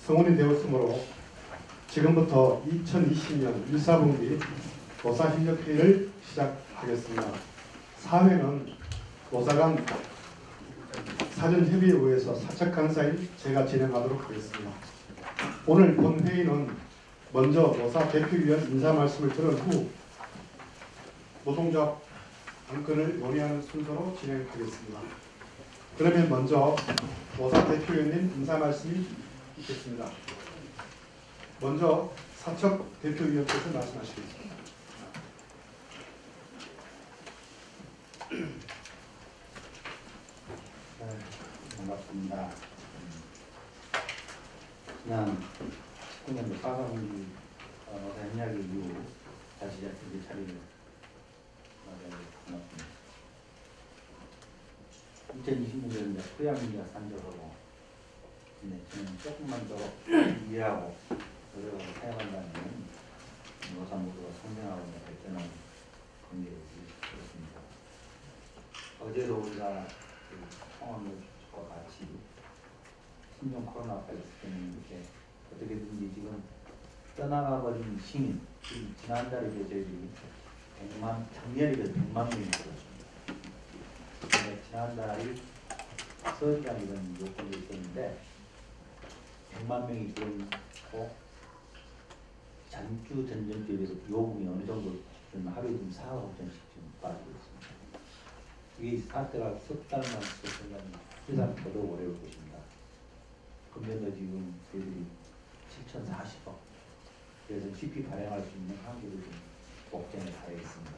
성원이 되었으므로 지금부터 2020년 1사분기 노사협력회의를 시작하겠습니다. 사회는 노사간 사전협의에 의해서 사적 강사인 제가 진행하도록 하겠습니다. 오늘 본 회의는 먼저 노사 대표위원 인사 말씀을 들은 후 노동조합 안건을 논의하는 순서로 진행하겠습니다. 그러면 먼저 노사 대표위원님 인사 말씀이 있겠습니다. 먼저 사척 대표위원께서 말씀하시겠습니다. 반갑습니다. 지난 19년도 4분기 협약의 이후 다시 이렇게 자리를 반갑습니다. 2020년도에 토양민가 산적하고 저는 조금만 더 이해하고 노력을 사용한다면 노사 모두가 성장하고 발전하는 관계를 이루었습니다. 어제도 우리가 상황과 같이 신종 코로나가 있을 때는 이렇게 어떻게든지 지금 떠나가버린 시민, 지난달에 저희들이 작년에 100만 명이 들었습니다. 지난달이 서울이라는 이런 요건이 있었는데 100만 명이 들어있고 전주 전전주에 비해서 요금이 어느 정도 하루에 좀 4억 5천씩 좀 빠지고 있습니다. 이게 사태가 석 달만 있었으면 세상 더더욱 어려울 것입니다. 금년도 지금 저희들이 7,040억 그래서 쉽게 발행할 수 있는 한계를 좀 목전에 가해 있습니다.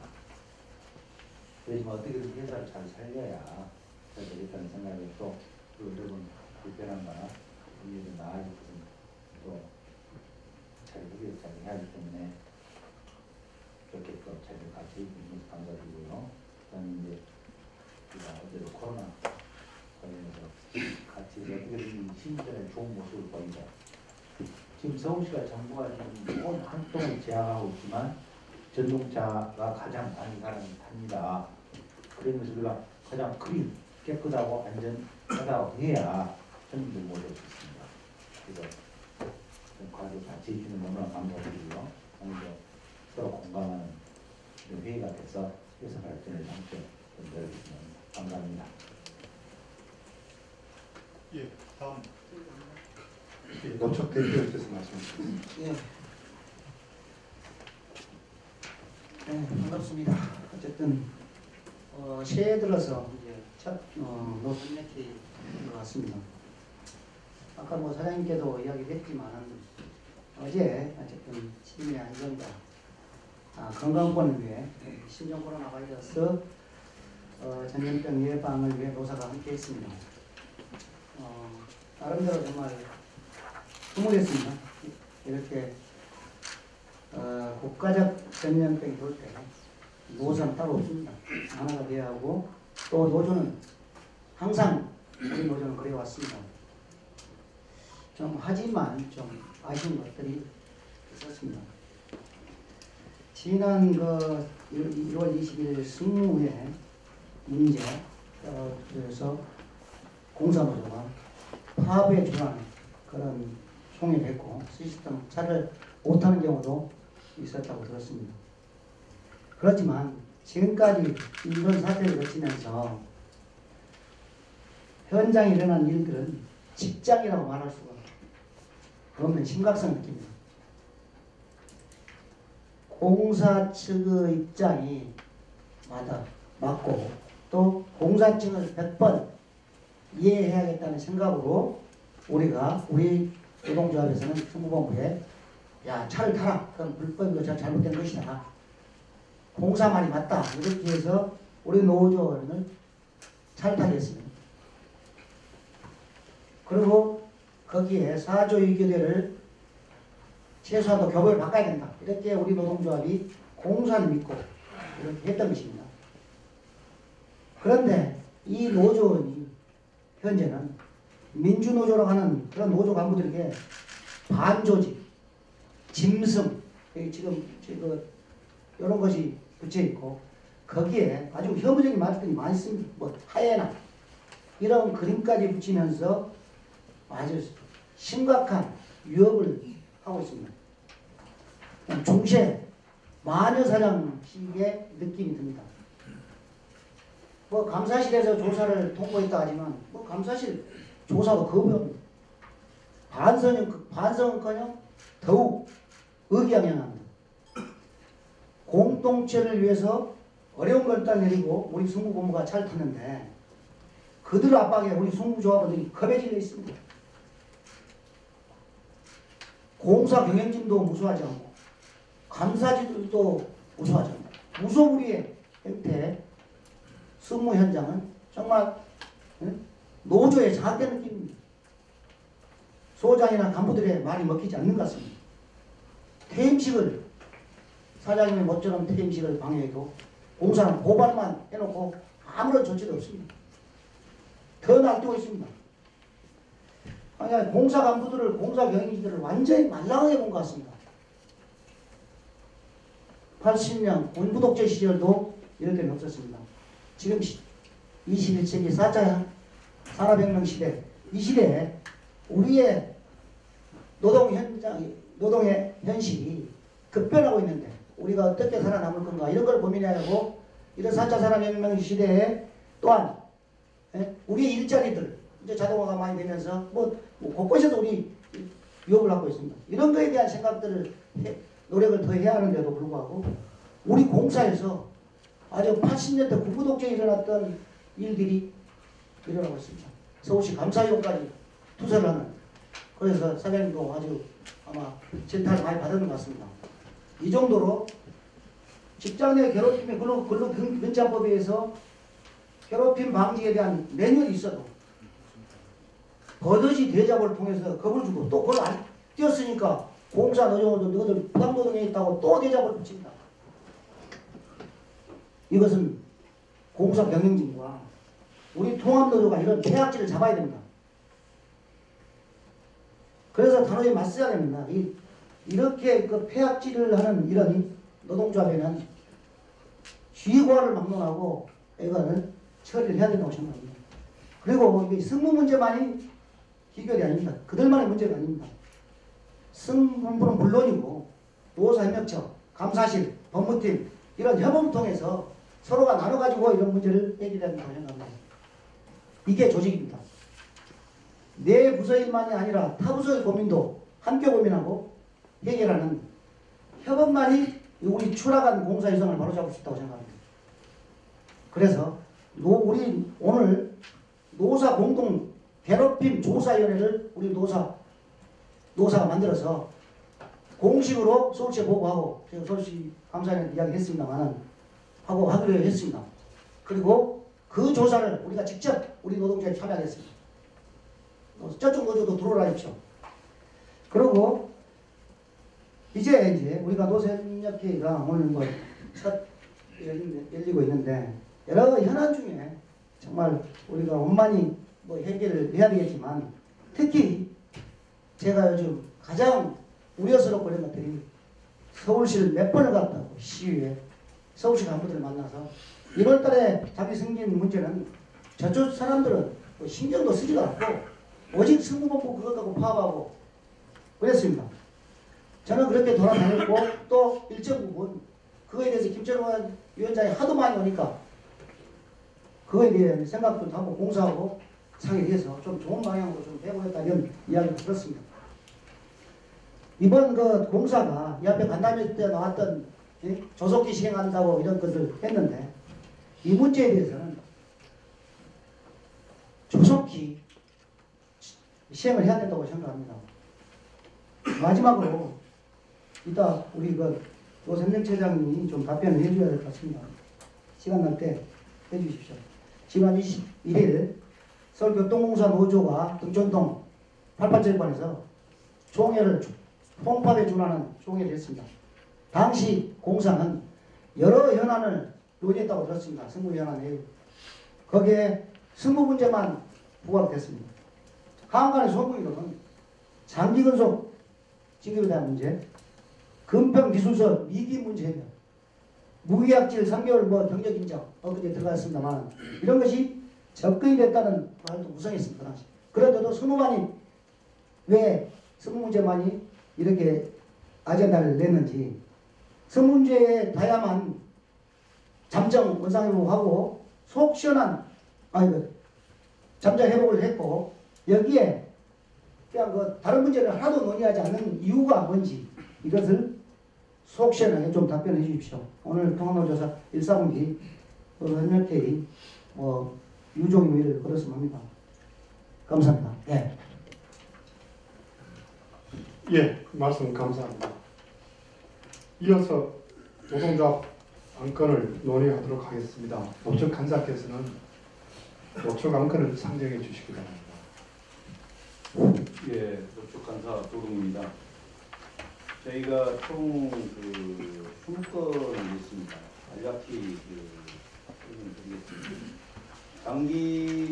그렇지만 어떻게든 회사를 잘 살려야 잘 되겠다는 생각에 또 여러분 불편한 거나 우리에게 나아질 것은 또잘 해야 하기 때문에 이렇게 또 잘 같이 해주셔서 감사드리고요. 그다음에 이제 우리가 어제도 코로나 관련해서 같이 어떻게든 시민들의 좋은 모습을 보이고 지금 서울시가 정부가 지금 한동안 제약하고 있지만 전동차가 가장 많이 가는 탑니다. 그러면서 우리가 가장 크린, 깨끗하고 안전하다고 해야 손님들 모실 수 있습니다. 그래서 과도 같이 해주시는 너무나 감사드리고요. 오늘도 서로 공감하는 회의가 돼서 회사 발전에 함께 연결하겠습니다. 감사합니다. 예, 다음 노척 대표님께서 말씀하시겠습니다. 예. 네, 반갑습니다. 어쨌든 새해 들어서 이제 첫 노선매티 들어왔습니다. 아까 뭐 사장님께도 이야기를 했지만 어제 어쨌든 시민의 안전과 건강권을 위해 신종 코로나 바이러스 전염병 예방을 위해 노사가 함께 했습니다. 나름대로 정말 흐뭇했습니다. 이렇게 국가적 전염병이 돌 때 노사는 따로 없습니다. 하나가 돼야 하고 또 노조는 항상 우리 노조는 그래왔습니다. 좀 하지만 좀 아쉬운 것들이 있었습니다. 지난 1월 20일 승무회 문제 그래서 공사노조가 파업에 준하는 그런 총이 됐고 시스템 차를 못하는 경우도 있었다고 들었습니다. 그렇지만 지금까지 이런 사태를 거치면서 현장에 일어난 일들은 직장이라고 말할 수가 없는 심각성을 느낍니다. 공사 측의 입장이 맞고 또 공사 측을 100번 이해해야겠다는 생각으로 우리 노동조합에서는 승무본부에 야 차를 타라. 그건 불법이고 잘못된 것이다. 공사만이 맞다. 이렇게 해서 우리 노조는 차를 타게 했습니다. 그리고 거기에 사조유교대를 최소화도 교복을 바꿔야 된다. 이렇게 우리 노동조합이 공사를 믿고 이렇게 했던 것입니다. 그런데 이 노조원이 현재는 민주노조라고 하는 그런 노조 간부들에게 반조직, 짐승, 지금 이런 것이 붙여있고 거기에 아주 혐오적인 말들이 많습니다. 뭐 하예나 이런 그림까지 붙이면서 아주 심각한 위협을 하고 있습니다. 중세 마녀사냥식의 느낌이 듭니다. 뭐 감사실에서 조사를 통보했다 하지만 뭐 감사실 조사도 거부합니다. 반성은커녕 더욱 의기양양합니다. 공동체를 위해서 어려운 걸 딱 내리고 우리 승무본부가 잘 탔는데 그들 압박에 우리 승무조합원들이 겁해질려 있습니다. 공사 경영진도 무수하지 않고 감사진들도 무수하지 않고 무소불위의 형태의 승무 현장은 정말 노조의 장악된 느낌입니다. 소장이나 간부들의 말이 먹히지 않는 것 같습니다. 퇴임식을 사장님의 모처럼 퇴임식을 방해해도 공사는 고발만 해놓고 아무런 조치도 없습니다. 더 날뛰고 있습니다. 아니, 공사 간부들을 공사 경영진들을 완전히 말랑하게 본 것 같습니다. 80년 군부독재 시절도 이렇게는 없었습니다. 지금 21세기 4차 산업혁명 시대, 이 시대에 우리의 노동의 현실이 급변하고 있는데 우리가 어떻게 살아남을 건가 이런 걸 고민하고 이런 4차 산업혁명 시대에 또한 우리의 일자리들 이제 자동화가 많이 되면서 뭐 곳곳에서 우리 위협을 하고 있습니다. 이런 거에 대한 생각들을 노력을 더 해야 하는데도 불구하고 우리 공사에서 아주 80년대 군부독재에 일어났던 일들이 일어나고 있습니다. 서울시 감사위원까지 투서를 하는, 그래서 사장님도 아주 아마 질타를 많이 받은 것 같습니다. 이 정도로 직장 내 괴롭힘의 근로근로근로자법에 의해서 괴롭힘 방지에 대한 매뉴얼이 있어도 버젓이 대작을 통해서 겁을 주고 또 그걸 안 띄었으니까 공사 노조도 너희들 부당노동에 있다고 또 대작을 붙입니다. 이것은 공사 경영진과 우리 통합노조가 이런 폐악질을 잡아야 됩니다. 그래서 단호히 맞서야 됩니다. 이렇게 그 폐악질을 하는 이런 노동조합에는 쥐고화를 막론하고 이거는 처리를 해야 된다고 생각합니다. 그리고 이게 승무 문제만이 해결이 아닙니다. 그들만의 문제가 아닙니다. 승무부는 물론이고 노사협력처, 감사실, 법무팀 이런 협업을 통해서 서로가 나눠가지고 이런 문제를 해결해야 된다고 생각합니다. 이게 조직입니다. 내 부서일만이 아니라 타 부서의 고민도 함께 고민하고 해결하는 협업만이 우리 추락한 공사 이상을 바로잡을 수 있다고 생각합니다. 그래서 우리 오늘 노사 공동 괴롭힘 조사위원회를 우리 노사가 만들어서 공식으로 서울시에 보고하고 제가 서울시 감사위원회 이야기했습니다만 하기로 했습니다. 그리고 그 조사를 우리가 직접 우리 노동자에 참여하겠습니다. 저쪽 노조도 들어오라 했죠. 그리고 이제 우리가 노사협력회의가 오늘 첫 열리고 있는데 여러 현안 중에 정말 우리가 원만히 해결을 해야 되겠지만 특히 제가 요즘 가장 우려스럽고 이런 것들이 서울시를 몇 번을 갔다고 시위에 서울시 간부들을 만나서 1월달에 자기 생긴 문제는 저쪽 사람들은 신경도 쓰지도 않고 오직 승무본부 그것 갖고 파업하고 그랬습니다. 저는 그렇게 돌아다녔고 또 일정 부분 그거에 대해서 김철원 위원장이 하도 많이 오니까 그거에 대한 생각도 하고 공사하고 상의해서 좀 좋은 방향으로 좀 해보겠다 이런 이야기를 들었습니다. 이번 그 공사가 이 앞에 간담회 때 나왔던 조속히 시행한다고 이런 것을 했는데 이 문제에 대해서는 조속히 시행을 해야 된다고 생각합니다. 마지막으로 이따 우리 노선정처장님이 좀 답변을 해줘야 될 것 같습니다. 시간 날 때 해주십시오. 지난 21일 서울교통공사 노조가 등촌동 88체육관에서 총회를 통합에 준하는 총회를 했습니다. 당시 공사는 여러 현안을 논의했다고 들었습니다. 승무현안에 거기에 승무 문제만 부각됐습니다. 하한간의 소문으로는 장기근속 지급에 대한 문제, 금평기술서 미기 문제 해결, 무계약질 3개월 병력 인정 엊그제 들어갔습니다만 이런 것이 접근이 됐다는 말도 구성했습니다. 당시. 그런데도 승무관이 왜 성문제만이 이렇게 아젠다를 냈는지 성문제에 다야만 잠정 원상회복하고 속 시원한 잠정 회복을 했고 여기에 그냥 다른 문제를 하나도 논의하지 않는 이유가 뭔지 이것을 속 시원하게 좀 답변해 주십시오. 오늘 통합노조사 1사분기 헌혈회의 유종의미를 걸었으면 합니다. 감사합니다. 예. 예, 말씀 감사합니다. 이어서 노동조합 안건을 논의하도록 하겠습니다. 노측 간사께서는 노측 안건을 상정해 주시기 바랍니다. 예, 노축 간사 도롱입니다. 저희가 총 20건이 있습니다. 간략히 설명을 드리겠습니다. 장기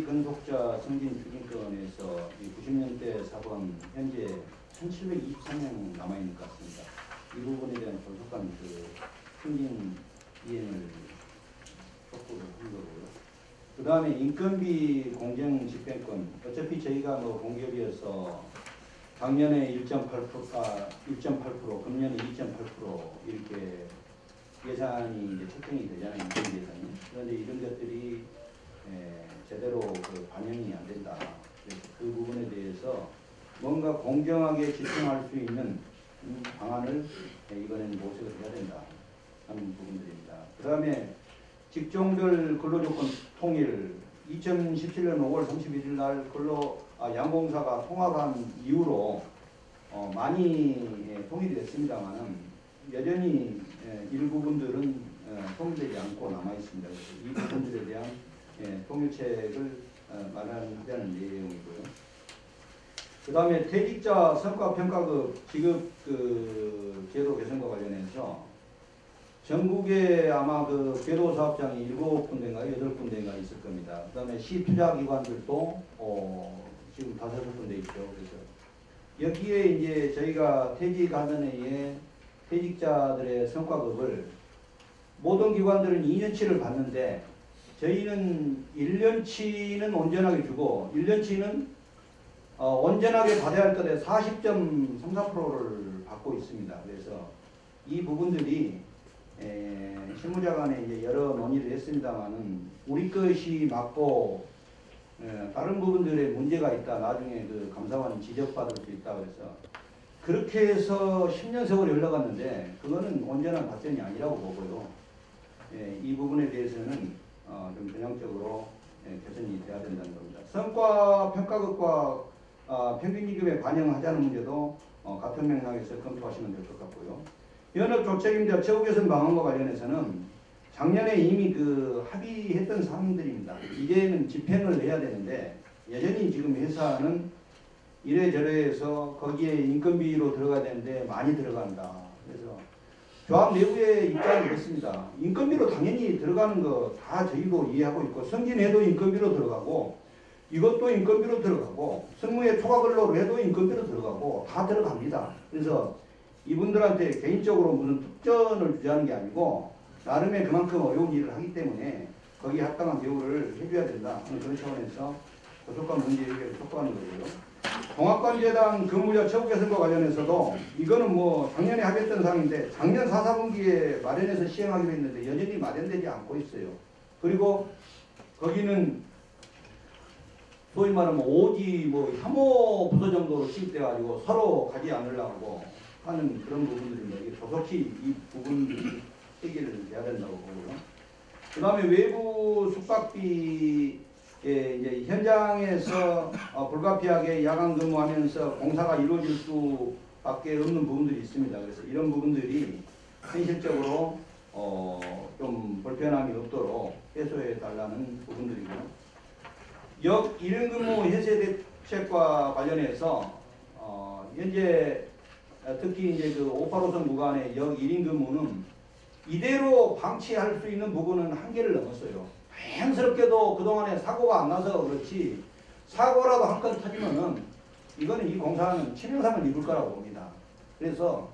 근속자 승진 추진건에서 90년대 사건 현재 1723명 남아있는 것 같습니다. 이 부분에 대한 조속한 승진 이행을 촉구를 한 거고요. 그 다음에 인건비 공정 집행권. 어차피 저희가 공기업이어서 작년에 1.8%, 금년에 2.8% 이렇게 예산이 이제 책정이 되잖아요. 인건비 예산이. 그런데 이런 것들이 제대로 반영이 안 된다. 그래서 그 부분에 대해서 뭔가 공정하게 집행할 수 있는 방안을 이번에는 모색을 해야 된다 하는 부분들입니다. 그 다음에 직종별 근로조건 통일 2017년 5월 31일 날 양공사가 통합한 이후로 많이 통일이 됐습니다만은 여전히 일부분들은 통일되지 않고 남아 있습니다. 그래서 이 부분들에 대한 통일책을 마련하자는 내용이고요. 그 다음에 퇴직자 성과평가급 지급 제도 개선과 관련해서 전국에 아마 궤도 사업장이 7군데인가 8군데인가 있을 겁니다. 그 다음에 시투자기관들도 지금 5군데 있죠. 그래서 여기에 이제 저희가 퇴직하는 해에 퇴직자들의 성과급을 모든 기관들은 2년치를 받는데 저희는 1년치는 온전하게 주고 1년치는 온전하게 받아야 할 것에 40.34%를 받고 있습니다. 그래서 이 부분들이 실무자 간에 이제 여러 논의를 했습니다만은 우리 것이 맞고 다른 부분들에 문제가 있다. 나중에 감사원 지적받을 수 있다. 그래서 그렇게 해서 10년 세월이 흘러갔는데 그거는 온전한 답변이 아니라고 보고요. 이 부분에 대해서는 좀 전향적으로 개선이 돼야 된다는 겁니다. 성과 평가급과 평균임금에 반영하자는 문제도 같은 맥락에서 검토하시면 될 것 같고요. 연합조책임자 처우 개선 방안과 관련해서는 작년에 이미 합의했던 사항들입니다. 이제는 집행을 해야 되는데 여전히 지금 회사는 이래저래 해서 거기에 인건비로 들어가야 되는데 많이 들어간다. 그래서 조합 내부의 입장이 이렇습니다. 인건비로 당연히 들어가는 거 다 저희도 이해하고 있고 승진해도 인건비로 들어가고 이것도 인건비로 들어가고 승무의 초과근로로 해도 인건비로 들어가고 다 들어갑니다. 그래서 이분들한테 개인적으로 무슨 특전을 주자는 게 아니고 나름의 그만큼 어려운 일을 하기 때문에 거기에 합당한 대우를 해줘야 된다 하는 그런 차원에서 고속관 문제 해결을 촉구하는 거고요. 종합관제당 근무자 처우 개선과 관련해서도 이거는 작년에 합의했던 사항인데 작년 4사분기에 마련해서 시행하기로 했는데 여전히 마련되지 않고 있어요. 그리고 거기는 소위 말하면 오지 혐오 부서 정도로 취급돼가지고 서로 가지 않으려고 하는 그런 부분들입니다. 이게 조속히 이 부분들이 해결을 해야 된다고 보고요. 그 다음에 외부 숙박비 이제 현장에서 불가피하게 야간 근무하면서 공사가 이루어질 수밖에 없는 부분들이 있습니다. 그래서 이런 부분들이 현실적으로 좀 불편함이 없도록 해소해 달라는 부분들이고요. 역 1인 근무 해제 대책과 관련해서 현재 특히 이제 585선 구간의 역 1인 근무는 이대로 방치할 수 있는 부분은 한계를 넘었어요. 다행스럽게도 그동안에 사고가 안 나서 그렇지 사고라도 한 건 터지면은 이거는 이 공사는 치명상을 입을 거라고 봅니다. 그래서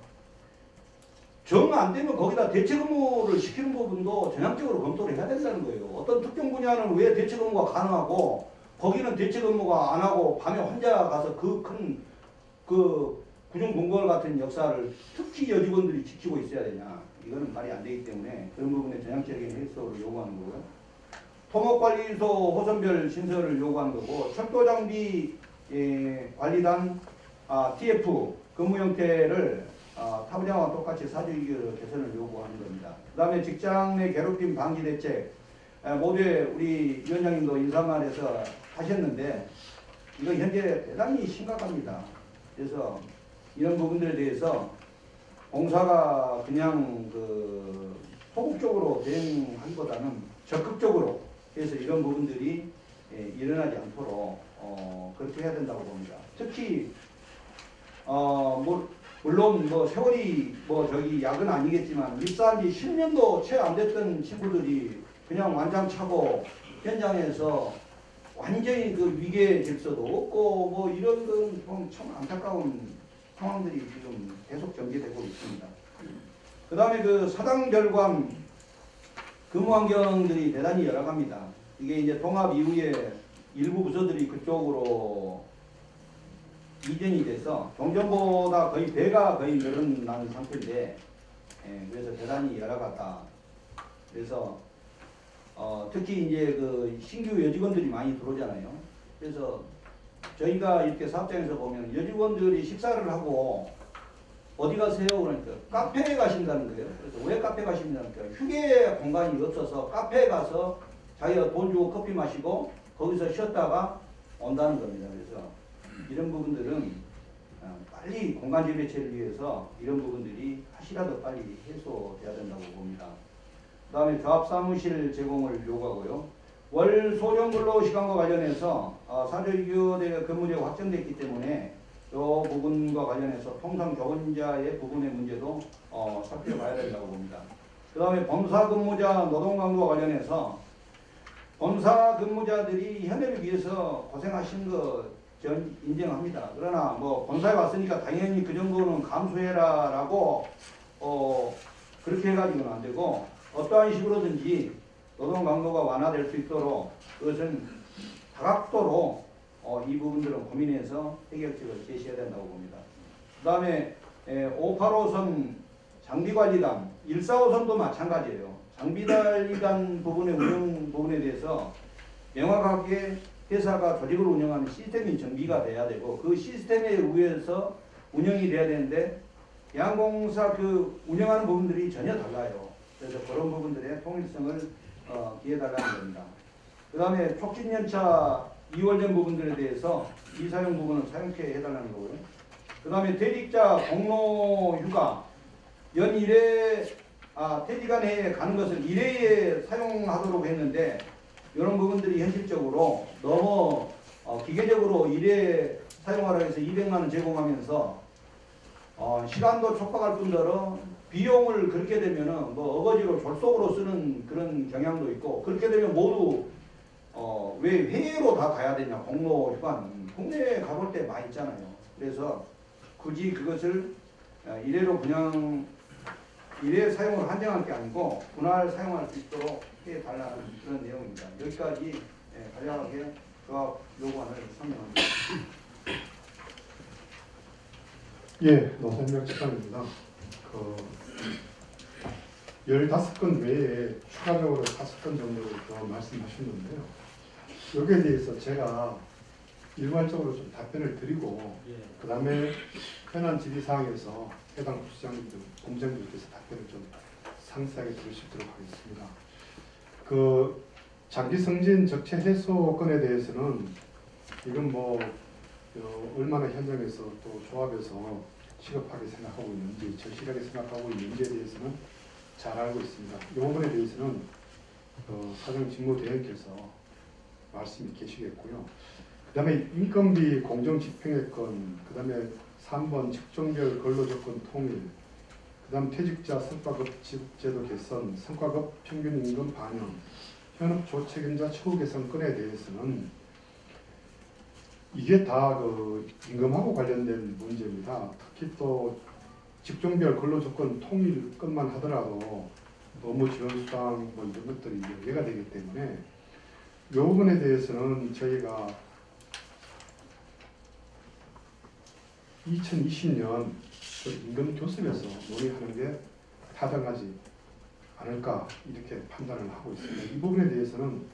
정 안 되면 거기다 대체 근무를 시키는 부분도 전향적으로 검토를 해야 된다는 거예요. 어떤 특정 분야는 왜 대체 근무가 가능하고 거기는 대체 근무가 안 하고 밤에 혼자 가서 그 큰 구중궁궐 같은 역사를 특히 여직원들이 지키고 있어야 되냐? 이거는 말이 안 되기 때문에 그런 부분에 전향적인 해소를 요구하는 거고요. 토목관리소 호선별 신설을 요구하는 거고, 철도장비 관리단 TF 근무 형태를 타부장과 똑같이 사주이규 개선을 요구하는 겁니다. 그 다음에 직장 내 괴롭힘 방지 대책, 모두에 우리 위원장님도 인사말에서 하셨는데 이거 현재 대단히 심각합니다. 그래서 이런 부분들에 대해서 공사가 그냥 소극적으로 대응하기보다는 적극적으로 해서 이런 부분들이 일어나지 않도록 그렇게 해야 된다고 봅니다. 특히 물론 세월이 약은 아니겠지만 입사한 지 10년도 채 안 됐던 친구들이 그냥 완장차고 현장에서 완전히 그 위계 질서도 없고 이런 건 참 안타까운 상황들이 지금 계속 전개되고 있습니다. 그 다음에 그 사당 결관 근무 환경들이 대단히 열악합니다. 이게 이제 통합 이후에 일부 부서들이 그쪽으로 이전이 돼서 종전보다 거의 배가 거의 늘어난 상태인데, 그래서 대단히 열악하다. 그래서 특히 이제 그 신규 여직원들이 많이 들어오잖아요. 그래서 저희가 이렇게 사업장에서 보면 여직원들이 식사를 하고 어디 가세요? 그러니까 카페에 가신다는 거예요. 그래서 왜 카페 가신다니까 휴게 공간이 없어서 카페에 가서 자기가 돈 주고 커피 마시고 거기서 쉬었다가 온다는 겁니다. 그래서 이런 부분들은 빨리 공간 재배치를 위해서 이런 부분들이 하시라도 빨리 해소돼야 된다고 봅니다. 그 다음에 조합사무실 제공을 요구하고요. 월 소령 근로 시간과 관련해서 사조이교대 근무제가 확정됐기 때문에 이 부분과 관련해서 통상 교원자의 부분의 문제도 살펴봐야 된다고 봅니다. 그 다음에 범사 근무자 노동 강도와 관련해서 범사 근무자들이 현대를 위해서 고생하신 거 전 인정합니다. 그러나 본사에 왔으니까 당연히 그 정도는 감수해라라고 그렇게 해가지고는 안 되고 어떠한 식으로든지 노동 강도가 완화될 수 있도록 그것은 다각도로 이 부분들은 고민해서 해결책을 제시해야 된다고 봅니다. 그 다음에 585선 장비관리단, 145선도 마찬가지예요. 장비관리단 부분의 운영 부분에 대해서 명확하게 회사가 조직을 운영하는 시스템이 정비가 돼야 되고 그 시스템에 의해서 운영이 돼야 되는데 양공사 그 운영하는 부분들이 전혀 달라요. 그래서 그런 부분들의 통일성을 기해달라는 겁니다. 그 다음에 촉진연차 2월 전 부분들에 대해서 미사용 부분은 사용케 해달라는 거고요. 그 다음에 대직자 공로휴가 연 1회 퇴직안에 가는 것을 1회에 사용하도록 했는데 이런 부분들이 현실적으로 너무 기계적으로 1회 사용하라 해서 200만 원 제공하면서 시간도 촉박할 뿐더러 비용을 그렇게 되면은 어거지로 졸속으로 쓰는 그런 경향도 있고 그렇게 되면 모두 왜 해외로 다 가야 되냐 공로휴가는 국내에 가볼 때 많이 있잖아요. 그래서 굳이 그것을 1회로 그냥 1회 사용을 한정할 게 아니고 분할 사용할 수 있도록 해달라는 그런 내용입니다. 여기까지 간략하게 조합 요구안을 설명합니다. 예, 노선명 측장입니다. 15건 외에 추가적으로 5건 정도 더 말씀하셨는데요. 여기에 대해서 제가 일괄적으로 좀 답변을 드리고 그 다음에 현안 질의사항에서 해당 부시장님들, 공장님께서 답변을 좀 상세하게 들으시도록 하겠습니다. 그 장기승진 적체 해소 건에 대해서는 이건 얼마나 현장에서 또 조합에서 시급하게 생각하고 있는지, 절실하게 생각하고 있는지에 대해서는 잘 알고 있습니다. 이 부분에 대해서는 사장 직무대행께서 말씀이 계시겠고요. 그 다음에 인건비 공정집행의 건, 그 다음에 3번 직종별 근로조건 통일, 그 다음 퇴직자 성과급 지급제도 개선, 성과급 평균임금 반영, 현업 조책임자 처우 개선 건에 대해서는 이게 다 임금하고 관련된 문제입니다. 특히 또 직종별 근로조건 통일 것만 하더라도 노무 지원수당 이런 것들이 연계가 되기 때문에 이 부분에 대해서는 저희가 2020년 그 임금 교섭에서 논의하는 게 타당하지 않을까 이렇게 판단을 하고 있습니다. 이 부분에 대해서는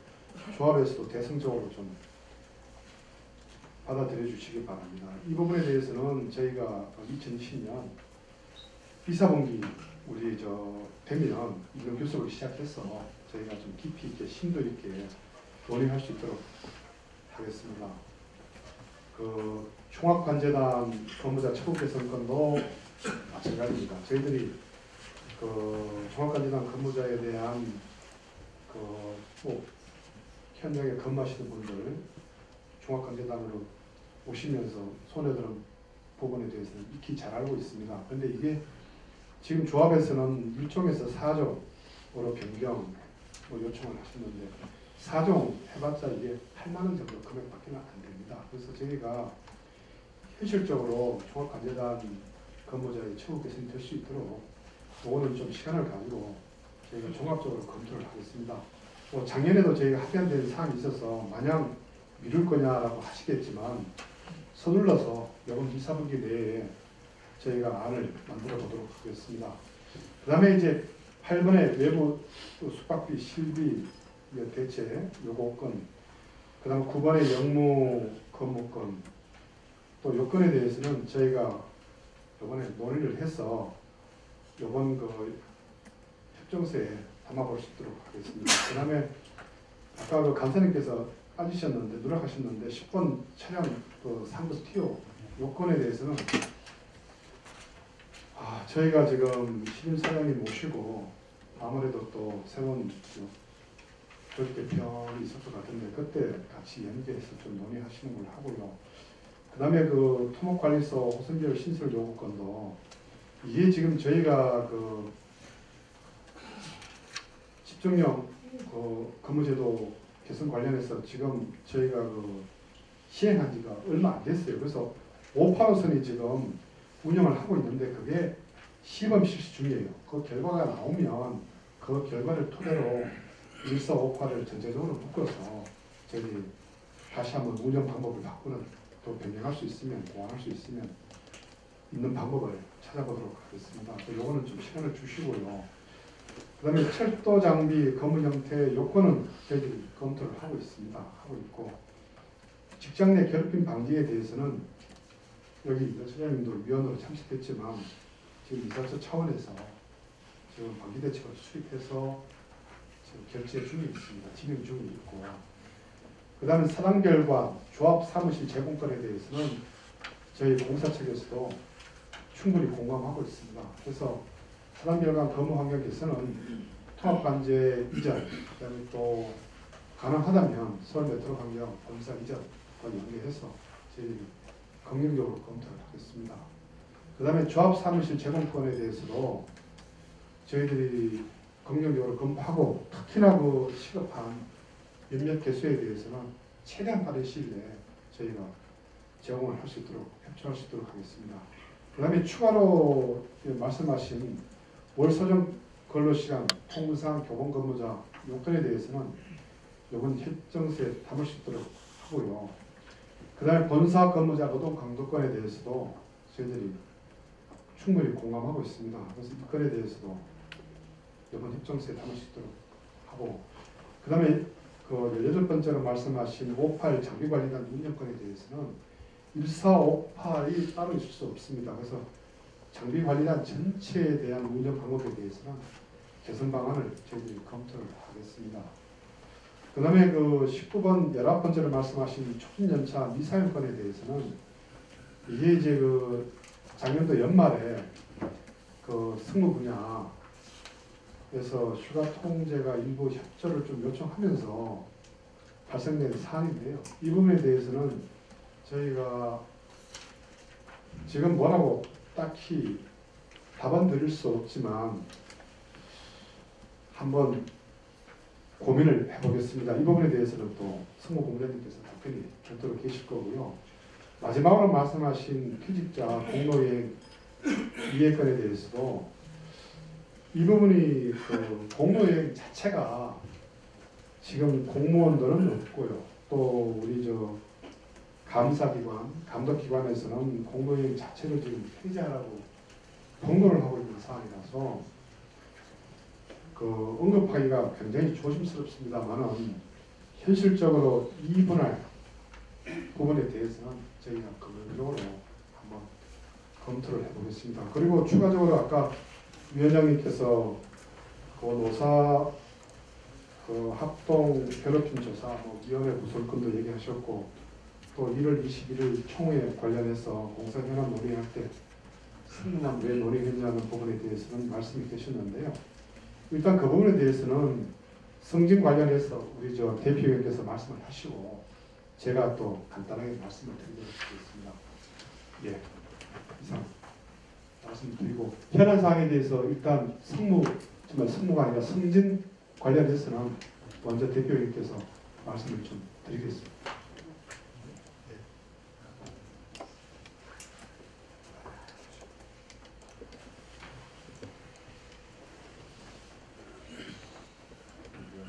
조합에서도 대승적으로 좀 받아들여 주시기 바랍니다. 이 부분에 대해서는 저희가 2020년 이사분기 우리 되면 임금 교섭을 시작해서 저희가 좀 깊이 있게 심도 있게 논의할 수 있도록 하겠습니다. 그 총합관제단 근무자 처우 개선 건도 마찬가지입니다. 저희들이 그 총합관제단 근무자에 대한 뭐 현장에 근무하시는 분들 총합관제단으로 오시면서 손해드는 부분에 대해서는 익히 잘 알고 있습니다. 그런데 이게 지금 조합에서는 1종에서 4종으로 변경 요청을 하셨는데 4종 해봤자 이게 8만 원 정도 금액밖에 안 됩니다. 그래서 저희가 현실적으로 총합관제단 근무자의 처우 개선이 될 수 있도록 오늘 좀 시간을 가지고 저희가 종합적으로 검토를 하겠습니다. 뭐 작년에도 저희가 합의된 사항이 있어서 마냥 미룰 거냐라고 하시겠지만 서둘러서 이번 2사분기 내에 저희가 안을 만들어 보도록 하겠습니다. 그 다음에 이제 8번의 외부 숙박비 실비 대체 요건권, 그 다음 9번의 영무 근무권, 또 요건에 대해서는 저희가 이번에 논의를 해서 이번 그 협정서에 담아볼 수 있도록 하겠습니다. 그 다음에 아까 그 간사님께서 빠지셨는데 누락하셨는데 10번 차량 그 상부 티오 요건에 대해서는 저희가 지금 신임사장님 모시고 아무래도 또 새로운 조직 개편이 있을 것 같은데 그때 같이 연계해서 좀 논의하시는 걸로 하고요. 그 다음에 그 토목관리소 호선별 신설 요구권도 이게 지금 저희가 그 집중형 그 근무제도 개선 관련해서 지금 저희가 그 시행한 지가 얼마 안 됐어요. 그래서 5파노선이 지금 운영을 하고 있는데 그게 시범 실시 중이에요. 그 결과가 나오면 그 결과를 토대로 1사 5파를 전체적으로 묶어서 저희 다시 한번 운영 방법을 바꾸는 또 변경할 수 있으면 보완할 수 있으면 있는 방법을 찾아보도록 하겠습니다. 요거는 좀 시간을 주시고요. 그 다음에 철도 장비 건물 형태 요건은 저희들이 검토를 하고 있습니다. 하고 있고 직장 내 괴롭힘 방지에 대해서는 여기 소장님도 위원으로 참석했지만 지금 이사처 차원에서 지금 방지 대책을 수립해서 지금 결제 중에 있습니다. 진행 중에 있고 그 다음에 사당 결과 조합 사무실 제공권에 대해서는 저희 공사 측에서도 충분히 공감하고 있습니다. 그래서 사당 결과 근무 환경 개선은 통합관제 이전, 그다음에 또 가능하다면 서울 메트로 환경 본사 이전과 연계해서 저희 긍정적으로 검토를 하겠습니다. 그 다음에 조합 사무실 제공권에 대해서도 저희들이 긍정적으로 검토하고 특히나 그 시급한 몇몇 개수에 대해서는 최대한 빠른 시일 내에 저희가 제공을 할 수 있도록 협조할 수 있도록 하겠습니다. 그 다음에 추가로 말씀하신 월 소정 근로시간 통상 교본 근무자 요건에 대해서는 이번 협정서에 담을 수 있도록 하고요. 그 다음에 본사 근무자 노동 강도권에 대해서도 저희들이 충분히 공감하고 있습니다. 그래서 이 건에 대해서도 이번 협정서에 담을 수 있도록 하고 그 다음에 그 18번째로 말씀하신 58 장비관리단 운영권에 대해서는 145파이 따로 있을 수 없습니다. 그래서 장비관리단 전체에 대한 운영 방법에 대해서는 개선 방안을 저희들이 검토를 하겠습니다. 그 다음에 그 19번 19번째로 말씀하신 초중연차 미사용권에 대해서는 이게 이제 그 작년도 연말에 그 승무 분야에서 휴가 통제가 일부 협조를 좀 요청하면서 발생된 사안인데요. 이 부분에 대해서는 저희가 지금 뭐라고 딱히 답안 드릴 수 없지만 한번 고민을 해보겠습니다. 이 부분에 대해서는 또 승무 공장님께서 답변이 별도로 계실 거고요. 마지막으로 말씀하신 퇴직자 공로여행 이해권에 대해서도 이 부분이 그 공로여행 자체가 지금 공무원들은 없고요. 또 우리 감사기관, 감독기관에서는 공동회의 자체를 지금 폐지하라고 권고를 하고 있는 상황이라서 그 언급하기가 굉장히 조심스럽습니다만은 현실적으로 이 부분에 대해서는 저희가 근본적으로 한번 검토를 해보겠습니다. 그리고 추가적으로 아까 위원장님께서 그 노사 그 합동 괴롭힘 조사 위원회 구설건도 얘기하셨고 또 1월 21일 총회 관련해서 공사 현안 논의할 때 승무만 왜 논의했냐는 부분에 대해서는 말씀이 되셨는데요. 일단 그 부분에 대해서는 승진 관련해서 우리 저 대표님께서 말씀을 하시고 제가 또 간단하게 말씀을 드리도록 하겠습니다. 예, 이상 말씀드리고 현안 사항에 대해서 일단 정말 승무가 아니라 승진 관련해서는 먼저 대표님께서 말씀을 좀 드리겠습니다.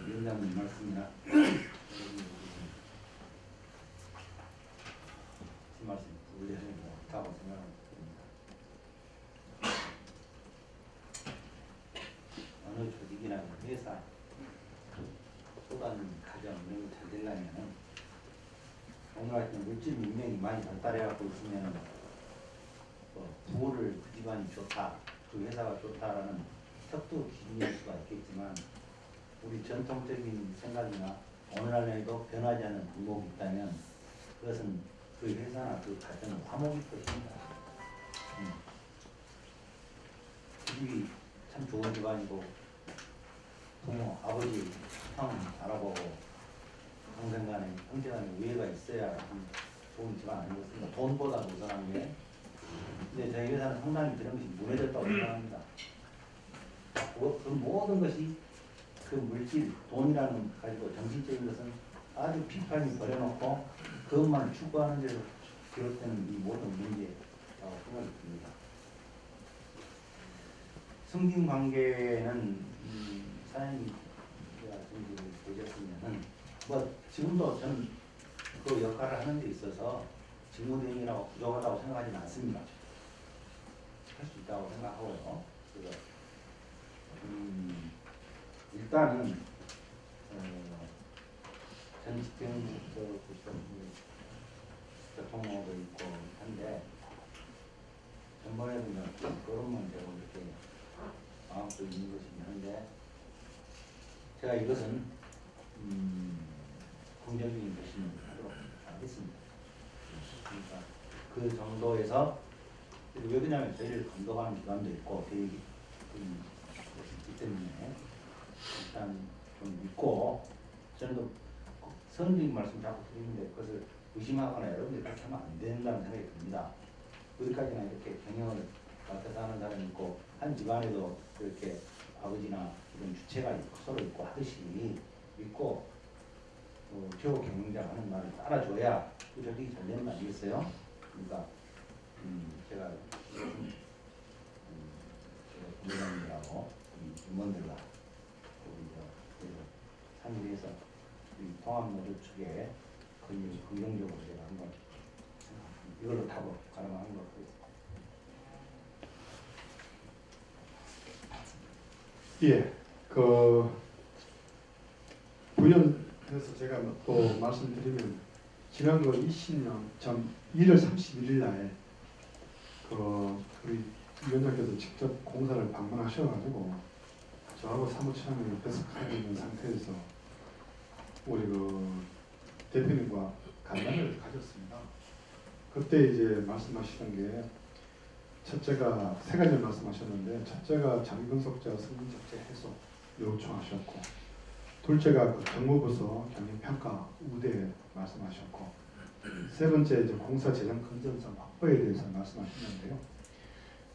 위원장님 말씀이나 말씀 올려주는 것 같다고 생각합니다. 어느 조직이나 회사 소관 가정 이런 거 잘 되려면은 오늘 같은 물질 문명이 많이 발달해갖고 있으면 부호를 그 집안이 좋다, 그 회사가 좋다라는 특수 기준일 수가 있겠지만 우리 전통적인 생각이나 오늘날에도 변하지 않는 방법이 있다면 그것은 그 회사나 그 가정은 화목일 것입니다. 그 집이 참 좋은 집안이고 부모, 아버지, 형 알아보고 동생간에 형제간에 우애가 있어야 좋은 집안 아니겠습니까? 돈보다 우선한 게. 근데 저희 회사는 상당히 그런 것이 무너졌다고 생각합니다. 그 모든 것이 그 물질, 돈이라는 가지고 정신적인 것은 아주 비판이 버려놓고 그것만을 추구하는 데로 비롯되는 이 모든 문제라고 생각이 듭니다. 승진 관계는 사장님이 준비를 보셨으면은 지금도 저는 그 역할을 하는 데 있어서 직무대행이라고 부족하다고 생각하지는 않습니다. 할 수 있다고 생각하고요. 그래서 일단은 전 집행부터 교통업도 있고 한데 전번에도 그런만 되고 이렇게 마음도 있는 것이긴 한데 제가 이것은 긍정적인 것이면 하도록 하겠습니다. 그러니까 그 정도에서 왜 그러냐면 저희를 감독하는 기관도 있고 계획이 있기 때문에 일단 좀 믿고 저는 선생님 말씀 자꾸 드리는데 그것을 의심하거나 여러분들이 그렇게 하면 안 된다는 생각이 듭니다. 어디까지나 이렇게 경영을 맡아서 하는 사람이 있고 한 집안에도 그렇게 아버지나 이런 주체가 있고 서로 있고 하듯이 믿고 저 경영자가 하는 말을 따라줘야 그 조직이 잘 되는 거 아니겠어요? 그러니까 제가 부모님들하고 임원들과 상의해서 통합노조 측에 긍정적으로 제가 한번 이걸로 타고 가능한 것 같습니다. 예, 그 부연해서 제가 또 말씀드리면 지난 그 20년 전 1월 31일 날 우리 위원장께서 직접 공사를 방문하셔가지고 저하고 사무처장을 옆에서 가고 있는 상태에서 우리 그 대표님과 간담회를 가졌습니다. 그때 이제 말씀하시던 게 첫째가 세 가지를 말씀하셨는데 첫째가 장기근속자 승진 적재 해소 요청하셨고 둘째가 그 경무부서 경영평가 우대 말씀하셨고 세 번째 이제 공사 재정 건전성 확보에 대해서 말씀하셨는데요.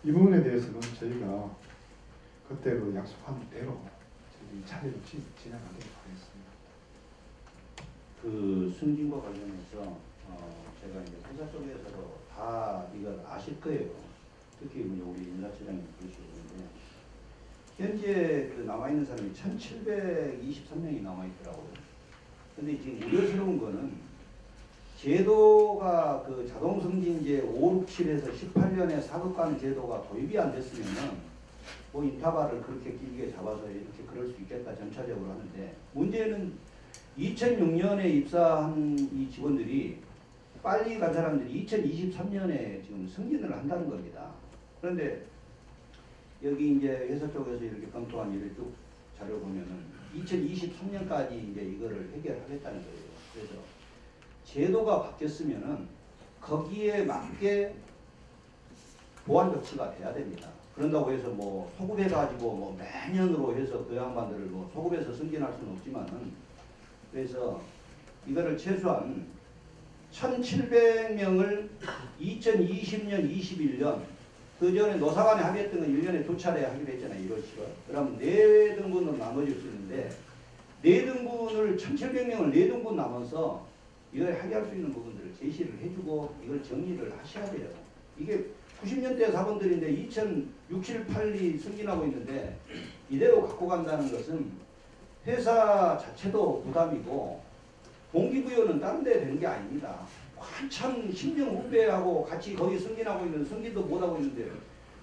이 부분에 대해서는 저희가 그때 그 약속한 대로 저희 차례로 진행하도록 하겠습니다. 그 승진과 관련해서 제가 이제 회사 쪽에서도 다 이걸 아실 거예요. 특히 우리 인사처장님 그러시고 있는데 현재 그 남아 있는 사람이 1,723명이 남아 있더라고요. 근데 지금 우려스러운 거는 제도가 그 자동승진제 5, 6, 7에서 18년에 사급가는 제도가 도입이 안 됐으면은 뭐 인터벌을 그렇게 길게 잡아서 이렇게 그럴 수 있겠다 전차적으로 하는데, 문제는 2006년에 입사한 이 직원들이 빨리 간 사람들이 2023년에 지금 승진을 한다는 겁니다. 그런데 여기 이제 회사 쪽에서 이렇게 검토한 일을 쭉 자료 보면은 2023년까지 이제 이거를 해결하겠다는 거예요. 그래서 제도가 바뀌었으면은 거기에 맞게 보완 조치가 돼야 됩니다. 그런다고 해서 뭐 소급해가지고 뭐 매년으로 해서 그 양반들을 뭐 소급해서 승진할 수는 없지만은, 그래서 이거를 최소한 1,700명을 2020년, 21년 그 전에 노사간에 합의했던 건 1년에 2차례 하기로 했잖아요. 1월, 10월. 그러면 4등분으로 나눠질 수 있는데 4등분을 1,700명을 4등분 나눠서 이걸 해결할 수 있는 부분들을 제시를 해주고 이걸 정리를 하셔야 돼요. 이게 90년대 사본들인데 2006, 7, 8이 승진하고 있는데 이대로 갖고 간다는 것은 회사 자체도 부담이고 동기부여는 다른 데 되는 게 아닙니다. 한참 10년 후배하고 같이 거기 승진하고 있는 승진도 못하고 있는데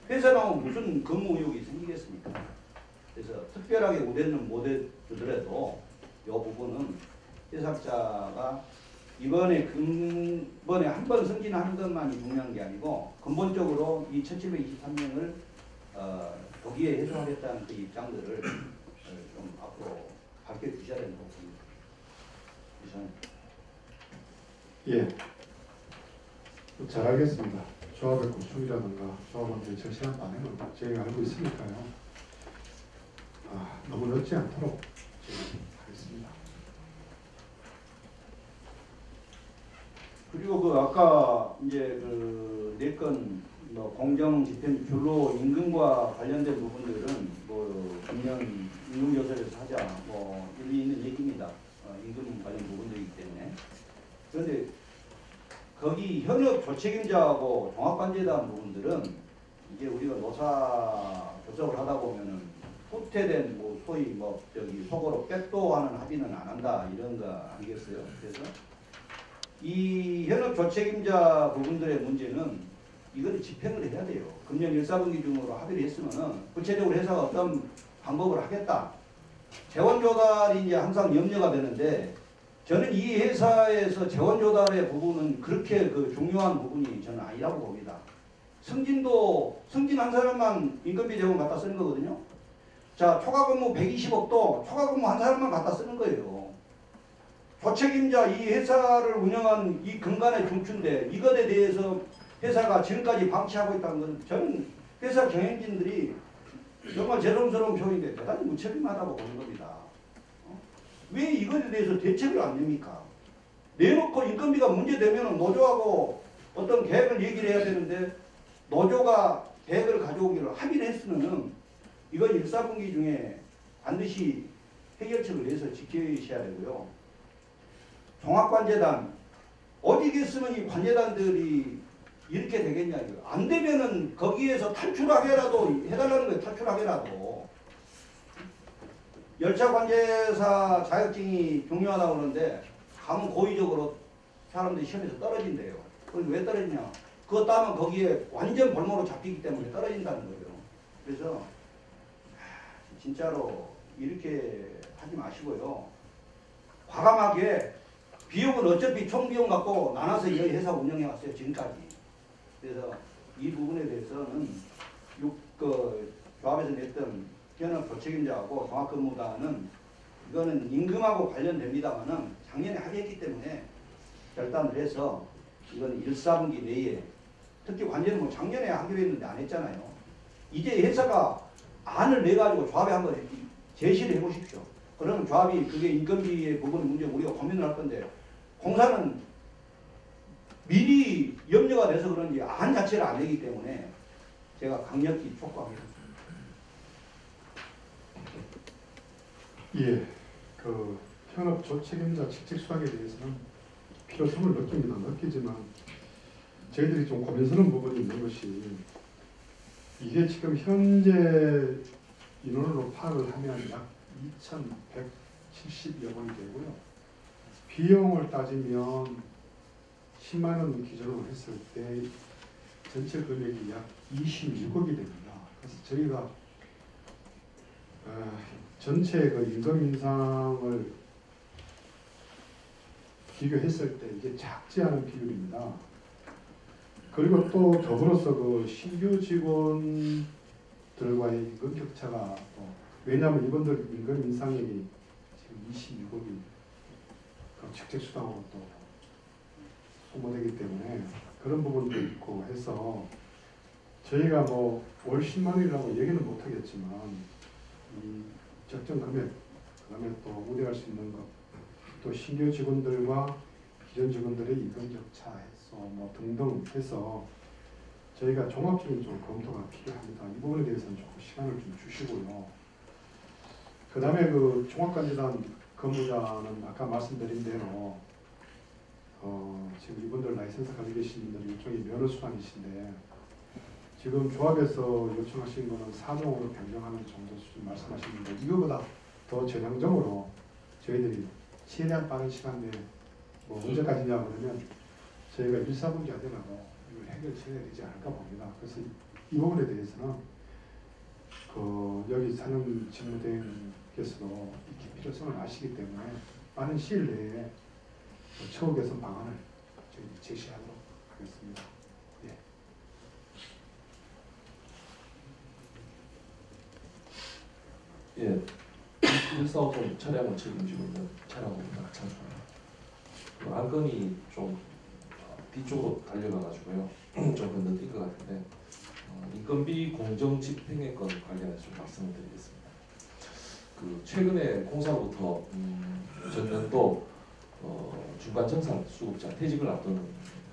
회사 나오면 무슨 근무 의욕이 생기겠습니까? 그래서 특별하게 우대는 못 해주더라도 이 부분은 해석자가 이번에 한 번 승진하는 것만이 중요한 게 아니고 근본적으로 이 1723명을 거기에 해소하겠다는 그 입장들을 좀 앞으로 밝혀주셔야 되는 부분입니다. 예, 잘 알겠습니다. 조합의 구축이라든가 조합원들의 절실한 반응을 저희가 알고 있으니까요. 너무 늦지 않도록 하겠습니다. 그리고 그 아까 이제 그 네 건 뭐 공정 집행 주로 임금과 관련된 부분들은 뭐 금년 임금조사에서 하자 뭐 일리 있는 얘기입니다. 임금 관련 부분들이기 때문에. 그런데 거기 현업 조책임자하고 종합관제단 부분들은 이게 우리가 노사 조정을 하다 보면은 후퇴된 뭐 소위 뭐 저기 속어로 백도하는 합의는 안 한다 이런 거 아니겠어요? 그래서 이 현업 조책임자 부분들의 문제는 이거를 집행을 해야 돼요. 금년 1사분기 중으로 합의를 했으면은 구체적으로 회사가 어떤 방법을 하겠다. 재원 조달이 이제 항상 염려가 되는데 저는 이 회사에서 재원 조달의 부분은 그렇게 그 중요한 부분이 저는 아니라고 봅니다. 승진한 사람만 임금비 재원 갖다 쓰는 거거든요. 자, 초과근무 120억도 초과근무 한 사람만 갖다 쓰는 거예요. 조책임자 이 회사를 운영하는 이 근간의 중추인데 이것에 대해서 회사가 지금까지 방치하고 있다는 것은 저는 회사 경영진들이 정말 죄송스러운 표현인데 대단히 무책임하다고 보는 겁니다. 왜 이것에 대해서 대책을 안 냅니까? 내놓고 인건비가 문제되면 노조하고 어떤 계획을 얘기를 해야 되는데 노조가 계획을 가져오기를 합의를 했으면은 이건 1사분기 중에 반드시 해결책을 내서 지켜주셔야 되고요. 종합관제단 어디 있으면 이 관제단들이 이렇게 되겠냐 이거. 안 되면은 거기에서 탈출하게라도 해달라는 거예요. 탈출하게라도. 열차관제사 자격증이 중요하다고 그러는데 가면 고의적으로 사람들이 시험에서 떨어진대요. 그럼 왜 떨어지냐? 그거 따면 거기에 완전 볼모로 잡히기 때문에 떨어진다는 거예요. 그래서 진짜로 이렇게 하지 마시고요. 과감하게 비용은 어차피 총비용 갖고 나눠서 이 회사 운영해 왔어요. 지금까지. 그래서 이 부분에 대해서는 조합에서 냈던 현업 조책임자하고 종합근무단은 이거는 임금하고 관련됩니다만은 작년에 합의했기 때문에 결단을 해서 이거는 1사분기 내에 특히 관제는 뭐 작년에 하기로 했는데 안 했잖아요. 이제 회사가 안을 내가지고 조합에 한번 제시를 해보십시오. 그러면 조합이 그게 인건비의 부분 문제 우리가 고민을 할 건데 공사는 미리 염려가 돼서 그런지 안 자체를 안 내기 때문에 제가 강력히 촉구하겠습니다. 예, 그 현업 조책임자 직책 수락에 대해서는 필요성을 느끼지만 저희들이 좀 고민스러운 부분이 있는 것이 이게 지금 현재 인원으로 파악을 하면 약 2,170여 원이 되고요. 비용을 따지면 10만 원 기준으로 했을 때 전체 금액이 약 26억이 됩니다. 그래서 저희가 전체 그 임금 인상을 비교했을 때 이게 작지 않은 비율입니다. 그리고 또 더불어서 그 신규 직원들과의 임금 격차가 또 왜냐하면 이분들 임금 인상액이 지금 26억이 직책수당으로 또 소모되기 때문에 그런 부분도 있고 해서 저희가 뭐 월 10만 원이라고 얘기는 못하겠지만 이 적정 금액 그다음에 또 우대할 수 있는 것 또 신규 직원들과 기존 직원들의 임금 격차 해서 뭐 등등 해서 저희가 종합적인 좀 검토가 필요합니다. 이 부분에 대해서는 조금 시간을 좀 주시고요. 그 다음에 그 종합간주단 근무자는 아까 말씀드린 대로 지금 이분들 라이센스 가지고 계신 분들이 일종의 면허수당이신데 지금 조합에서 요청하신 거는 4종으로 변경하는 정도 수준 말씀하시는데 이거보다 더 전향적으로 저희들이 최대한 빠른 시간 내에 뭐 언제까지냐 그러면 저희가 1, 4분기 안되라고 이걸 해결해야 되지 않을까 봅니다. 그래서 이 부분에 대해서는 그 여기 사는 직무대행께서도 이 필요성을 아시기 때문에 빠른 시일 내에 처우 개선 방안을 저희 제시하도록 하겠습니다. 예. 예. 145톤 차량을 책임지고 있는 차량입니다. 그 안건이 좀 뒤쪽으로 달려가가지고요. 좀 건너뛴 것 같은데 인건비 공정 집행의 건 관련해서 좀 말씀을 드리겠습니다. 그 최근에 공사부터 전년도 중간 정산 수급자 퇴직을 앞두는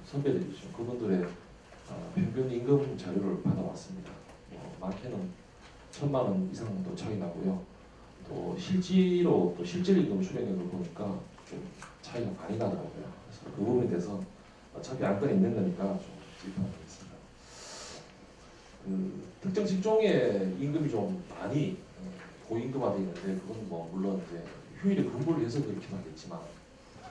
선배들이죠. 그분들의 평균 임금 자료를 받아왔습니다. 많게는 1,000만 원 이상도 차이 나고요. 또 실제로 또 실질 임금 수령액을 보니까 좀 차이가 많이 나더라고요. 그래서 그 부분에 대해서 어차피 안건이 있는 거니까 좀 짚어보겠습니다. 특정 직종의 임금이 좀 많이 고임금화되어 있는데 그건 뭐 물론 이제 휴일에 근무를 해서 그렇긴 하겠지만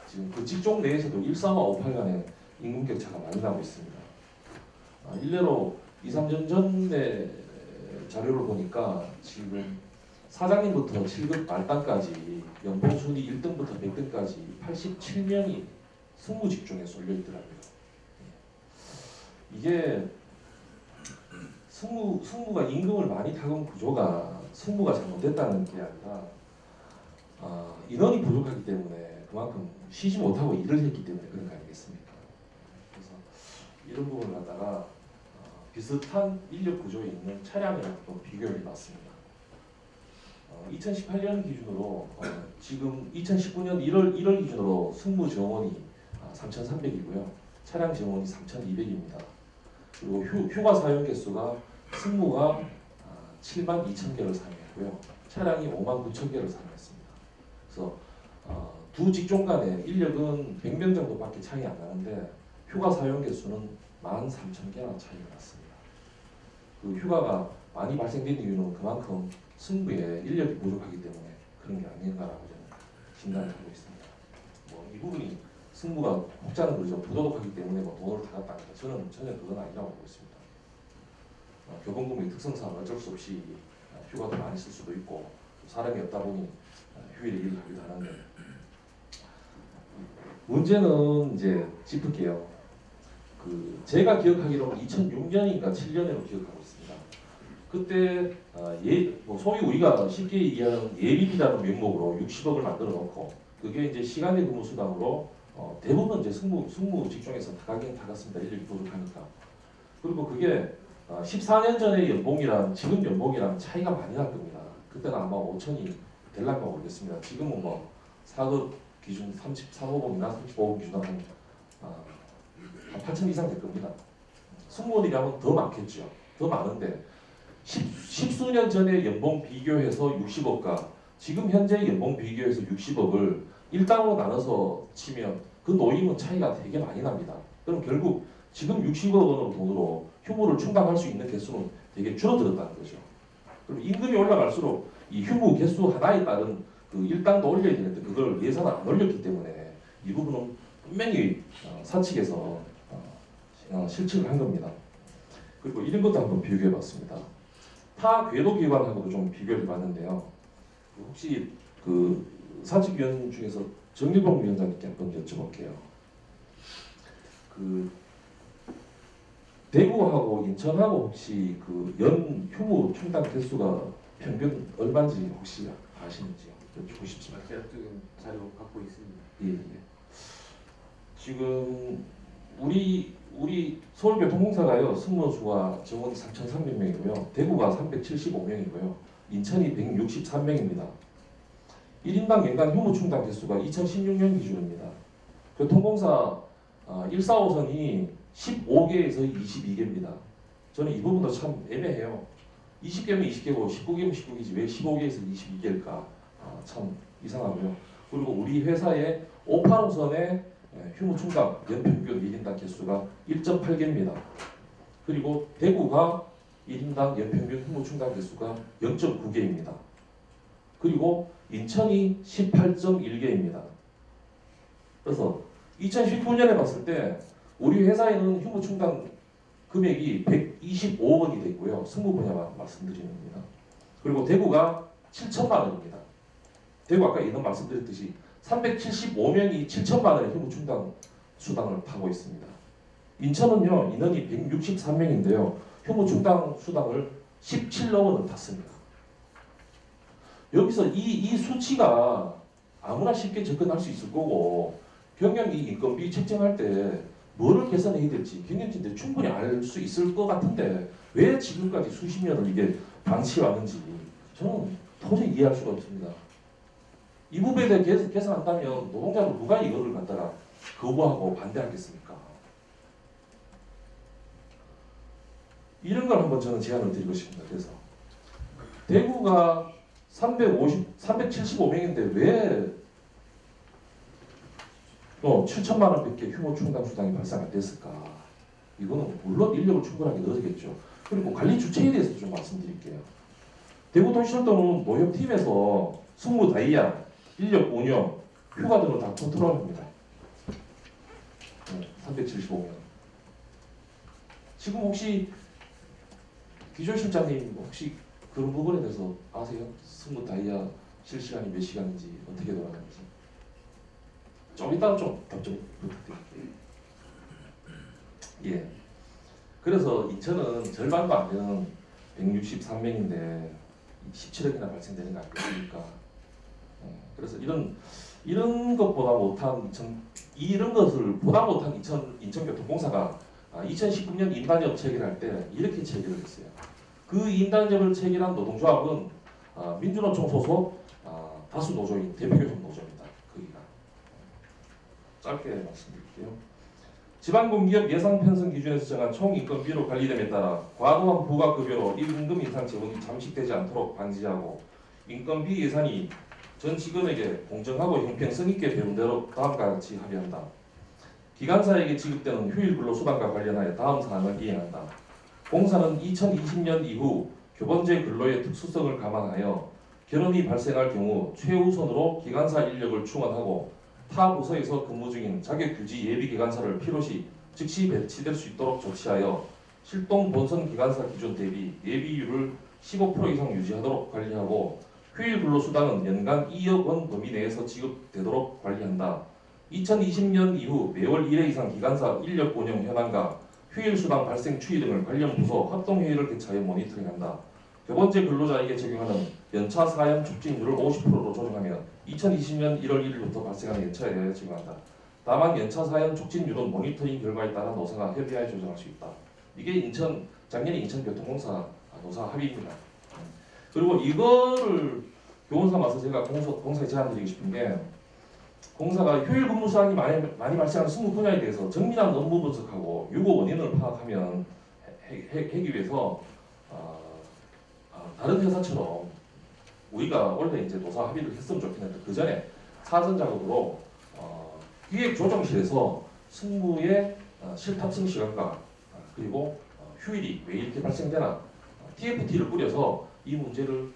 지금 그 직종 내에서도 13558 간의 임금 격차가 많이 나고 있습니다. 일례로 2, 3년 전에 자료를 보니까 지금 사장님부터 7급 말단까지 연봉 순위 1등부터 100등까지 87명이 승무 직종에 쏠려 있더라고요. 이게 승무가 임금을 많이 타건 구조가 승무가 잘못됐다는 게 아니라 인원이 부족하기 때문에 그만큼 쉬지 못하고 일을 했기 때문에 그런 거 아니겠습니까? 그래서 이런 부분을 갖다가 비슷한 인력 구조에 있는 차량을 한번 비교해 봤습니다. 2018년 기준으로 지금 2019년 1월 기준으로 승무 정원이 3,300이고요. 차량 정원이 3,200입니다. 그리고 휴가 사용 개수가 승무가 72,000개를 사용했고요. 차량이 59,000개를 사용했습니다. 그래서 두 직종 간의 인력은 100명 정도밖에 차이 안 나는데 휴가 사용 개수는 13,000개나 차이가 났습니다. 그 휴가가 많이 발생된 이유는 그만큼 승무에 인력이 부족하기 때문에 그런 게 아닌가라고 저는 진단을 하고 있습니다. 이 부분이 승무가 혹자는 그러죠. 부도덕하기 때문에 돈을 다 갖다 합니다. 저는 전혀 그건 아니라고 보고 있습니다. 교본금의 특성상 어쩔 수 없이 휴가도 많이 쓸 수도 있고 사람이 없다 보니 휴일에 일을 하기도 하는데 문제는 이제 짚을게요. 제가 기억하기로는 2006년인가 7년으로 기억하고 있습니다. 그때 소위 우리가 쉽게 얘기하는 예비비라는 명목으로 60억을 만들어 놓고 그게 이제 시간의 근무 수당으로 대부분 이제 승무 직종에서 다 가긴 다 갔습니다. 인력이 부족하니까. 그리고 그게 14년 전의 연봉이랑 지금 연봉이랑 차이가 많이 날 겁니다. 그때는 아마 5천이 될란가 모르겠습니다. 지금은 뭐 4급 기준 33호봉이나 35호봉 기준으로 한 8천 이상 될 겁니다. 승무원들이 하면 더 많겠죠. 더 많은데 십수년 전의 연봉 비교해서 60억과 지금 현재 연봉 비교해서 60억을 1단으로 나눠서 치면 그 노임은 차이가 되게 많이 납니다. 그럼 결국 지금 60억 원으로 돈으로 휴무를 충당할 수 있는 개수는 되게 줄어들었다는 거죠. 그럼 임금이 올라갈수록 이 휴무 개수 하나에 따른 그 일당도 올려야 되는데 그걸 예산을 안 올렸기 때문에 이 부분은 분명히 사측에서 실측을 한 겁니다. 그리고 이런 것도 한번 비교해봤습니다. 타 궤도기관하고도 좀 비교를 해봤는데요. 혹시 그 사측위원 중에서 정일봉 위원장님께 한번 여쭤볼게요. 그 대구하고 인천하고 혹시 그 연 휴무 충당 개수가 평균 얼마인지 혹시 아시는지요? 여쭙고 싶습니다. 대략적인 자료 갖고 있습니다. 예. 지금 우리 서울교통공사가요 승무수가 정원이 3,300명이고요. 대구가 375명이고요. 인천이 163명입니다. 1인당 연간 휴무 충당 개수가 2016년 기준입니다. 교통공사 145선이 15개에서 22개입니다. 저는 이 부분도 참 애매해요. 20개면 20개고 19개면 19개지 왜 15개에서 22개일까? 참 이상하고요. 그리고 우리 회사의 585선의 휴무 충당 연평균 1인당 개수가 1.8개입니다. 그리고 대구가 1인당 연평균 휴무 충당 개수가 0.9개입니다. 그리고 인천이 18.1개입니다. 그래서 2019년에 봤을 때 우리 회사에는 휴무 충당 금액이 125억 원이 됐고요. 승무 분야만 말씀드리는 겁니다. 그리고 대구가 7천만 원입니다. 대구 아까 이런 말씀드렸듯이 375명이 7천만 원의 휴무 충당 수당을 타고 있습니다. 인천은요 인원이 163명인데요. 휴무 충당 수당을 17억 원을 탔습니다. 여기서 이 수치가 아무나 쉽게 접근할 수 있을 거고 경영이 인건비 책정할 때 뭐를 계산해야 될지 경영진들 충분히 알 수 있을 것 같은데 왜 지금까지 수십 년을 이게 방치해왔는지 저는 도저히 이해할 수가 없습니다. 이 부분에 대해 계산한다면 노동자로 누가 이거를 갖다가 거부하고 반대하겠습니까? 이런 걸 한번 저는 제안을 드리고 싶습니다. 그래서 대구가 375명인데 왜 7천만 원밖에 휴무 충당 수당이 발생 안 됐을까? 이거는 물론 인력을 충분하게 넣어야겠죠. 그리고 관리 주체에 대해서 좀 말씀드릴게요. 대구도시철도는 노협팀에서 승무 다이아, 인력 운영, 휴가 등을 다 컨트롤합니다. 375명. 지금 혹시 기조실장님 혹시 그런 부분에 대해서 아세요? 승무 다이아 실시간이 몇 시간인지 어떻게 돌아가는지? 좀 이따가 좀 답변 부탁드릴게요. 예. 그래서 인천은 절반도 안 되는 163명인데 17억이나 발생되는 거 아니겠습니까? 그래서 이런 것보다 못한 이런 것을 보다 못한 인천교통공사가 2019년 인단협 체결할 때 이렇게 체결을 했어요. 그 인단협을 체결한 노동조합은 민주노총 소속 다수 노조인 대표교섭 노조입니다. 거기가 짧게 말씀드릴게요. 지방공기업 예상편성 기준에서 정한 총인건비로 관리됨에 따라 과도한 부가급여로 임금 인상 재원이 잠식되지 않도록 방지하고 인건비 예산이 전 직원에게 공정하고 형평성 있게 배분되도록 다음과 같이 합의한다. 기관사에게 지급되는 휴일 근로수당과 관련하여 다음 사항을 이행한다. 공사는 2020년 이후 교번제 근로의 특수성을 감안하여 결혼이 발생할 경우 최우선으로 기관사 인력을 충원하고 타 부서에서 근무 중인 자격규지 예비기관사를 필요시 즉시 배치될 수 있도록 조치하여 실동 본선 기관사 기준 대비 예비율을 15% 이상 유지하도록 관리하고 휴일 근로수당은 연간 2억 원 범위 내에서 지급되도록 관리한다. 2020년 이후 매월 1회 이상 기관사 인력 운영 현황과 휴일 수당 발생 추이 등을 관련 부서 합동회의를 개최하여 모니터링한다. 교번제 근로자에게 적용하는 연차 사연 촉진율을 50%로 조정하며 2020년 1월 1일부터 발생하는 연차에 대하여 적용한다. 다만 연차 사연 촉진율은 모니터링 결과에 따라 노사가 협의하여 조정할 수 있다. 이게 작년에 인천교통공사 노사 합의입니다. 그리고 이거를 교원 삼아서 제가 공사에 제안드리고 싶은 게 공사가 휴일 근무 사항이 많이 발생하는 승무 분야에 대해서 정밀한 업무 분석하고 유고 원인을 파악하면 하기 위해서 다른 회사처럼 우리가 원래 이제 노사 합의를 했으면 좋겠는데 그 전에 사전 작업으로 기획조정실에서 승무의 실탑승 시간과 그리고 휴일이 왜 이렇게 발생되나 TFT를 꾸려서 이 문제를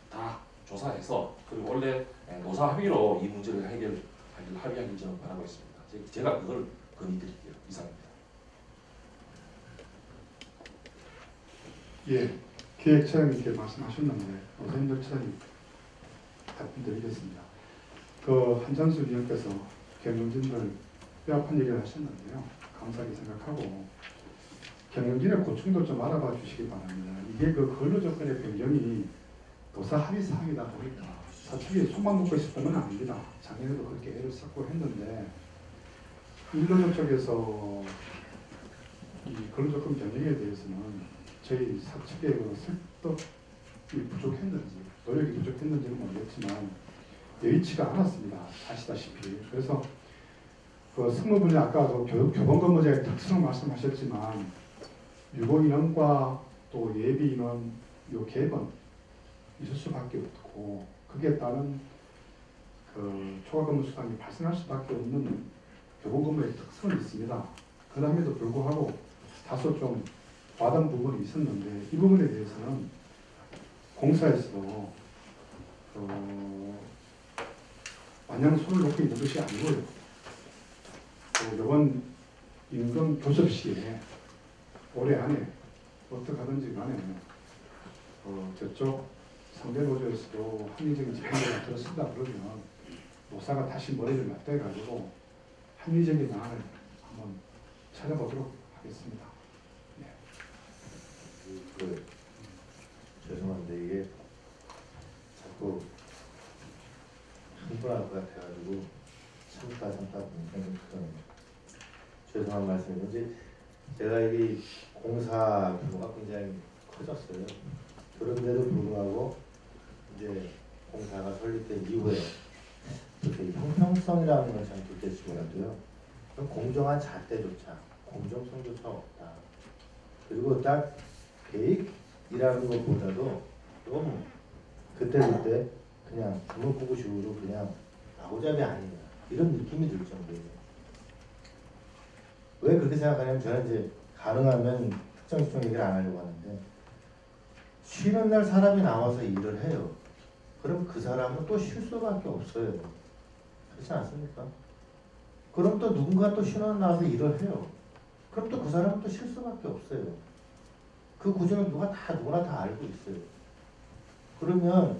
다 조사해서 그리고 원래 노사 합의로 이 문제를 합의하길 저는 바라고 있습니다. 제가 그걸 건의드릴게요. 이상입니다. 예, 기획처장님께 말씀하셨는데 오선열 처장님 답변드리겠습니다. 그 한장수 위원께서 경영진들 뼈아픈 얘기를 하셨는데요. 감사하게 생각하고 경영진의 고충도 좀 알아봐 주시기 바랍니다. 이게 그 근로 조건의 변경이 도사 합의 사항이다 보니까 사측이 손만 놓고 있었던 건 아닙니다. 작년에도 그렇게 애를 썼고 했는데 근로조 쪽에서 이 근로조건 변경에 대해서는 저희 사측의 그 설득이 부족했는지 노력이 부족했는지는 모르겠지만 여의치가 않았습니다. 아시다시피. 그래서 그 승무 분야 아까 그 교본 근무제의 특성을 말씀하셨지만 유보 인원과 또 예비 인원 요 갭은 있을 수밖에 없고 그게 따른 그 초과 근무 수당이 발생할 수밖에 없는 교본 근무의 특성이 있습니다. 그럼에도 불구하고 다소 좀 와닿은 부분이 있었는데 이 부분에 대해서는 공사에서도 마냥 손을 놓고 있는 것이 아니고요. 또 이번 임금 교섭 시에 올해 안에 어떻게 하든지 간에 저쪽 상대 노조에서도 합리적인 제안을 들었습니다. 그러면 노사가 다시 머리를 맞대가지고 합리적인 안을 한번 찾아보도록 하겠습니다. 네. 죄송한데 이게 자꾸 흥분할 것 같아가지고 참다 보니까 좀 죄송한 말씀인데 제가 이 공사 규모가 굉장히 커졌어요. 그런데도 불구하고 이제 공사가 설립된 이후에 이렇게 형평성이라는 건 참 둘째치고라도요. 공정한 잣대조차 공정성조차 없다. 그리고 딱 계획이라는 것보다도 너무 그때그때 그냥 주먹구구식으로 그냥 마구잡이 아니냐 이런 느낌이 들 정도예요. 왜 그렇게 생각하냐면 저는 이제 가능하면 특정 시청 얘기를 안 하려고 하는데 쉬는 날 사람이 나와서 일을 해요. 그럼 그 사람은 또 쉴 수밖에 없어요. 그렇지 않습니까? 그럼 또 누군가 또 쉬는 날 나와서 일을 해요. 그럼 또 그 사람은 또 쉴 수밖에 없어요. 그 구조는 누구나 다 알고 있어요. 그러면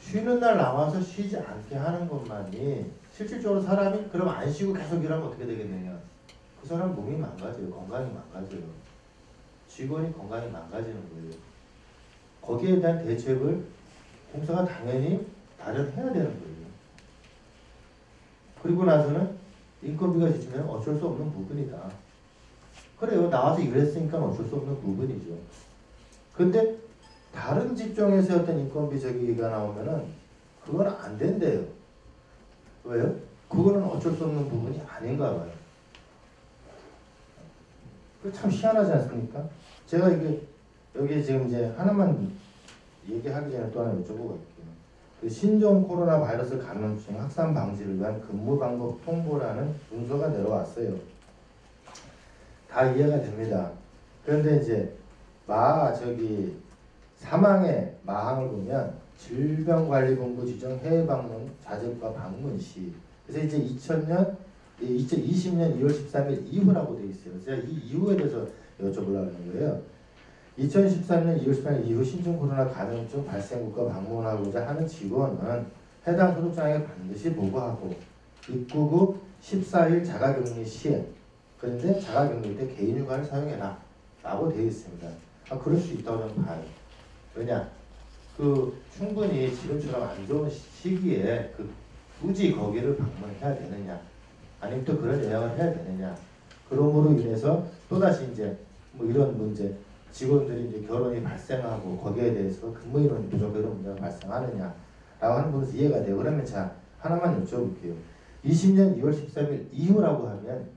쉬는 날 나와서 쉬지 않게 하는 것만이 실질적으로 사람이 그럼 안 쉬고 계속 일하면 어떻게 되겠느냐. 그 사람 몸이 망가져요. 건강이 망가져요. 직원이 건강이 망가지는 거예요. 거기에 대한 대책을 공사가 당연히 마련해야 되는 거예요. 그리고 나서는 인건비가 지치면 어쩔 수 없는 부분이다. 그래요. 나와서 일했으니까 어쩔 수 없는 부분이죠. 근데 다른 직종에서 어떤 인건비 저기가 나오면은 그건 안 된대요. 왜요? 그거는 어쩔 수 없는 부분이 아닌가 봐요. 그 참 희한하지 않습니까? 제가 이게 여기 지금 이제 하나만 얘기하기 전에 또 하나 여쭤보고 갈게요. 그 신종 코로나 바이러스 감염증 확산 방지를 위한 근무 방법 통보라는 문서가 내려왔어요. 다 이해가 됩니다. 그런데 이제 사망의 마항을 보면 질병관리본부 지정 해외 방문 자적과 방문 시. 그래서 이제 2020년 2월 13일 이후라고 되어 있어요. 제가 이 이후에 대해서 여쭤보려고 하는 거예요. 2013년 2월 18일 이후 신종 코로나 감염증 발생국가 방문하고자 하는 직원은 해당 소속장에게 반드시 보고하고 입국 후 14일 자가격리 시에 그런데 자가격리 때 개인휴가를 사용해라 라고 되어 있습니다. 그럴 수 있다고 저는 봐요. 왜냐? 충분히 지금처럼 안 좋은 시기에 굳이 거기를 방문해야 되느냐? 아니면 또 그런 예약을 해야 되느냐? 그러므로 인해서 또다시 이제 이런 문제, 직원들이 이제 결혼이 발생하고 거기에 대해서 근무 인원이 부족한 이런 문제가 발생하느냐라고 하는 부분에서 이해가 돼요. 그러면 자, 하나만 여쭤볼게요. 20년 2월 13일 이후라고 하면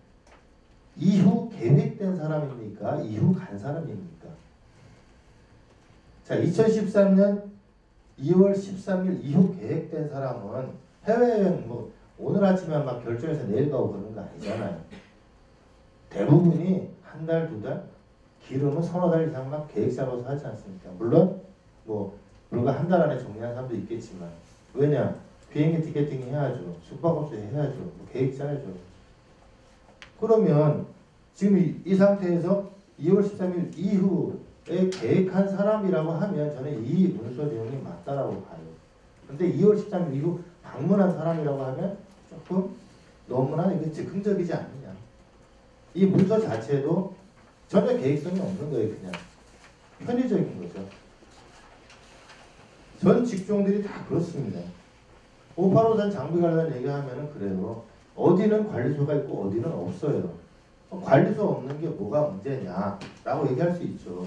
이후 계획된 사람입니까? 이후 간 사람입니까? 자, 2013년 2월 13일 이후 계획된 사람은 해외여행 오늘 아침에 막 결정해서 내일 가고 그런 거 아니잖아요. 대부분이 한 달, 두 달, 길으면 서너 달 이상 막 계획 잡아서 하지 않습니까? 물론 불과 한 달 안에 정리한 사람도 있겠지만 왜냐? 비행기 티켓팅 해야죠. 숙박업소 해야죠. 계획 짜야죠. 그러면 지금 이 상태에서 2월 13일 이후에 계획한 사람이라고 하면 저는 이 문서 내용이 맞다라고 봐요. 근데 2월 13일 이후 방문한 사람이라고 하면 조금 너무나 이게 즉흥적이지 않느냐. 이 문서 자체도 전혀 계획성이 없는 거예요. 그냥 편의적인 거죠. 전 직종들이 다 그렇습니다. 585산 장비 관련 얘기하면은 그래요. 어디는 관리소가 있고 어디는 없어요. 관리소 없는 게 뭐가 문제냐라고 얘기할 수 있죠.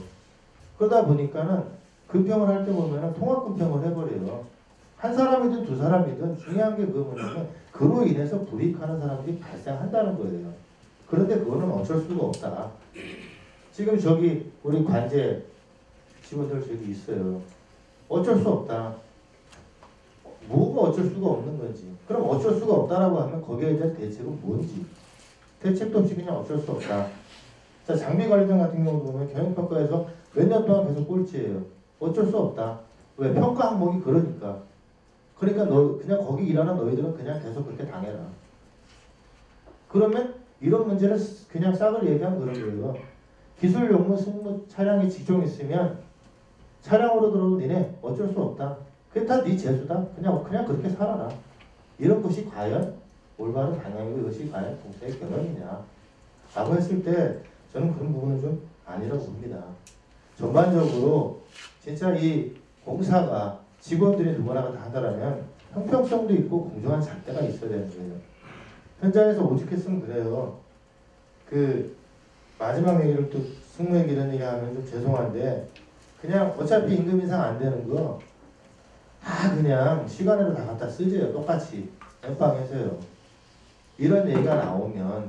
그러다 보니까는 금평을 할 때 보면은 통합 금평을 해버려요. 한 사람이든 두 사람이든 중요한 게 뭐냐면 그로 인해서 불이익하는 사람들이 발생한다는 거예요. 그런데 그거는 어쩔 수가 없다. 지금 저기 우리 관제 직원들 저기 있어요. 어쩔 수 없다. 뭐가 어쩔 수가 없는 건지. 그럼 어쩔 수가 없다라고 하면 거기에 대한 대책은 뭔지. 대책도 없이 그냥 어쩔 수 없다. 자, 장비 관리단 같은 경우 보면 경영평가에서 몇 년 동안 계속 꼴찌예요. 어쩔 수 없다. 왜? 평가 항목이 그러니까. 그러니까 너 그냥 거기 일하는 너희들은 그냥 계속 그렇게 당해라. 그러면 이런 문제를 그냥 싹을 얘기하면 그런 거예요. 기술 용무 승무 차량이 직종 있으면 차량으로 들어도 니네 어쩔 수 없다. 그게 다 네 재수다. 그냥 그렇게 살아라. 이런 것이 과연 올바른 방향이고 이것이 과연 공사의 경영이냐 라고 했을 때 저는 그런 부분은 좀 아니라고 봅니다. 전반적으로 진짜 이 공사가 직원들이 누구나가 다 하더라면 형평성도 있고 공정한 잣대가 있어야 되는 거예요. 현장에서 오죽했으면 그래요. 그 마지막 얘기를 또 승무 얘기 이런 얘기 하면 좀 죄송한데 그냥 어차피 임금 인상 안 되는 거 다 그냥 시간으로 다 갖다 쓰세요. 똑같이 엠빵해서요. 이런 얘기가 나오면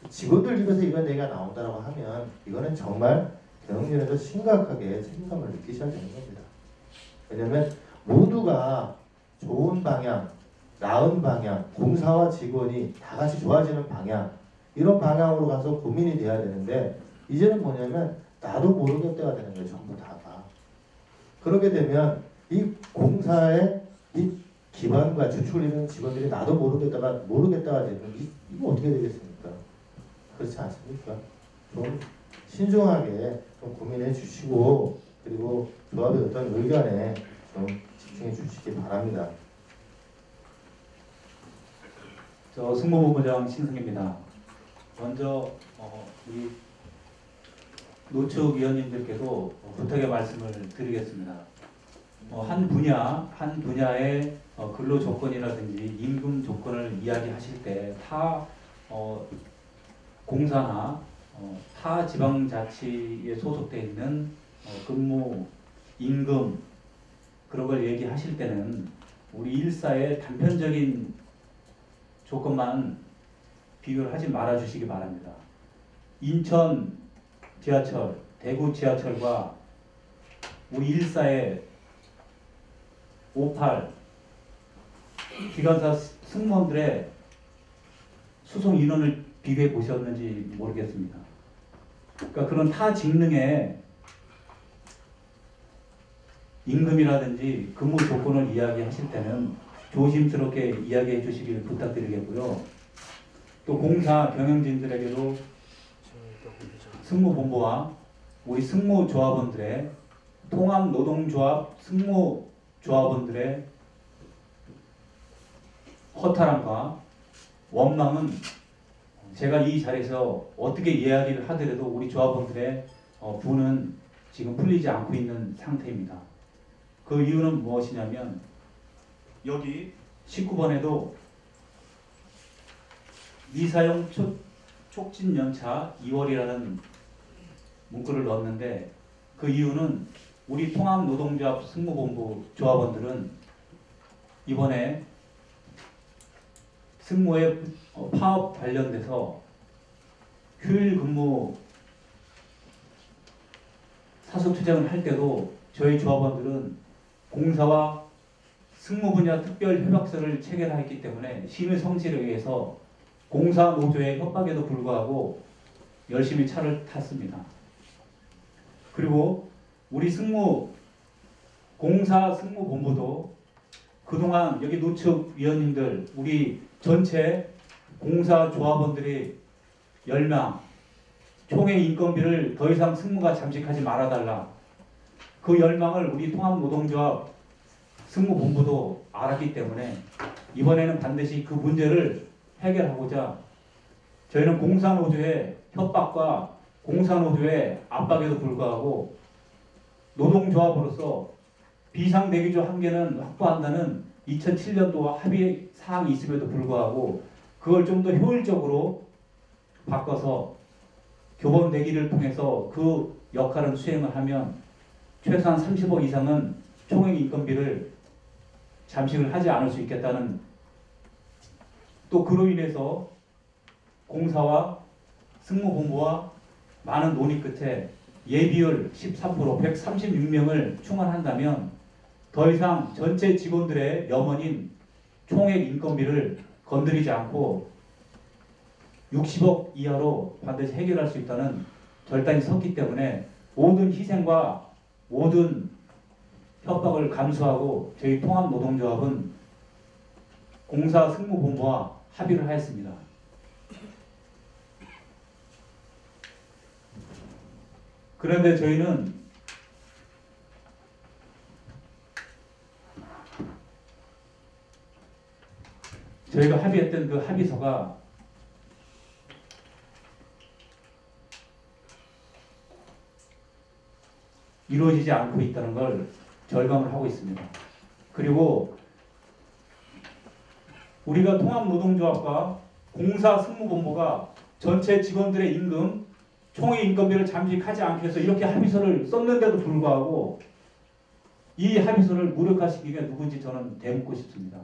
직원들 입에서 이런 얘기가 나온다고 하면 이거는 정말 경영진에서 심각하게 책임감을 느끼셔야 되는 겁니다. 왜냐하면 모두가 좋은 방향, 나은 방향, 공사와 직원이 다 같이 좋아지는 방향 이런 방향으로 가서 고민이 돼야 되는데 이제는 뭐냐면 나도 모르겠다가 되는 거예요. 전부 다가. 그렇게 되면 이 공사의 이 기반과 주축을 이루는 직원들이 나도 모르겠다가 되면 이거 어떻게 되겠습니까? 그렇지 않습니까? 좀 신중하게 좀 고민해 주시고 그리고 조합의 어떤 의견에 좀 집중해 주시기 바랍니다. 저 승무본부장 신승입니다. 먼저 우리 노측 위원님들께도 부탁의 말씀을 드리겠습니다. 한 분야의 근로 조건이라든지 임금 조건을 이야기하실 때 타 공사나 타 지방자치에 소속되어 있는 근무 임금 그런 걸 얘기하실 때는 우리 일사의 단편적인 조건만 비교를 하지 말아 주시기 바랍니다. 인천 지하철, 대구 지하철과 우리 일사의 58 기관사 승무원들의 수송 인원을 비교해 보셨는지 모르겠습니다. 그러니까 그런 타 직능의 임금이라든지 근무 조건을 이야기하실 때는 조심스럽게 이야기해 주시길 부탁드리겠고요. 또 공사 경영진들에게도 승무본부와 우리 승무조합원들의 통합노동조합 승무조합원들의 허탈함과 원망은 제가 이 자리에서 어떻게 이야기를 하더라도 우리 조합원들의 분은 지금 풀리지 않고 있는 상태입니다. 그 이유는 무엇이냐면 여기 19번에도 미사용 촉진 연차 2월이라는 문구를 넣었는데 그 이유는 우리 통합노동조합 승무본부 조합원들은 이번에 승무의 파업 관련돼서 휴일 근무 사수투쟁을 할 때도 저희 조합원들은 공사와 승무 분야 특별 협약서를 체결했기 때문에 심의 성실에 의해서 공사 노조의 협박에도 불구하고 열심히 차를 탔습니다. 그리고 우리 공사 승무본부도 그동안 여기 노측 위원님들 우리 전체 공사 조합원들이 10명 총회 인건비를 더 이상 승무가 잠식하지 말아달라. 그 열망을 우리 통합노동조합 승무본부도 알았기 때문에 이번에는 반드시 그 문제를 해결하고자 저희는 공사노조의 협박과 공사노조의 압박에도 불구하고 노동조합으로서 비상대기조 한 개는 확보한다는 2007년도 합의 사항이 있음에도 불구하고 그걸 좀 더 효율적으로 바꿔서 교본 내기를 통해서 그 역할을 수행을 하면 최소한 30억 이상은 총액 인건비를 잠식을 하지 않을 수 있겠다는, 또 그로 인해서 공사와 승무본부와 많은 논의 끝에 예비율 13% 136명을 충원한다면 더 이상 전체 직원들의 염원인 총액 인건비를 건드리지 않고 60억 이하로 반드시 해결할 수 있다는 결단이 섰기 때문에 모든 희생과 모든 협박을 감수하고 저희 통합노동조합은 공사 승무본부와 합의를 하였습니다. 그런데 저희는 저희가 합의했던 그 합의서가 이루어지지 않고 있다는 걸 절감을 하고 있습니다. 그리고 우리가 통합노동조합과 공사승무본부가 전체 직원들의 임금, 총액 인건비를 잠식하지 않기 위해서 이렇게 합의서를 썼는데도 불구하고 이 합의서를 무력화시키기가 누군지 저는 대묻고 싶습니다.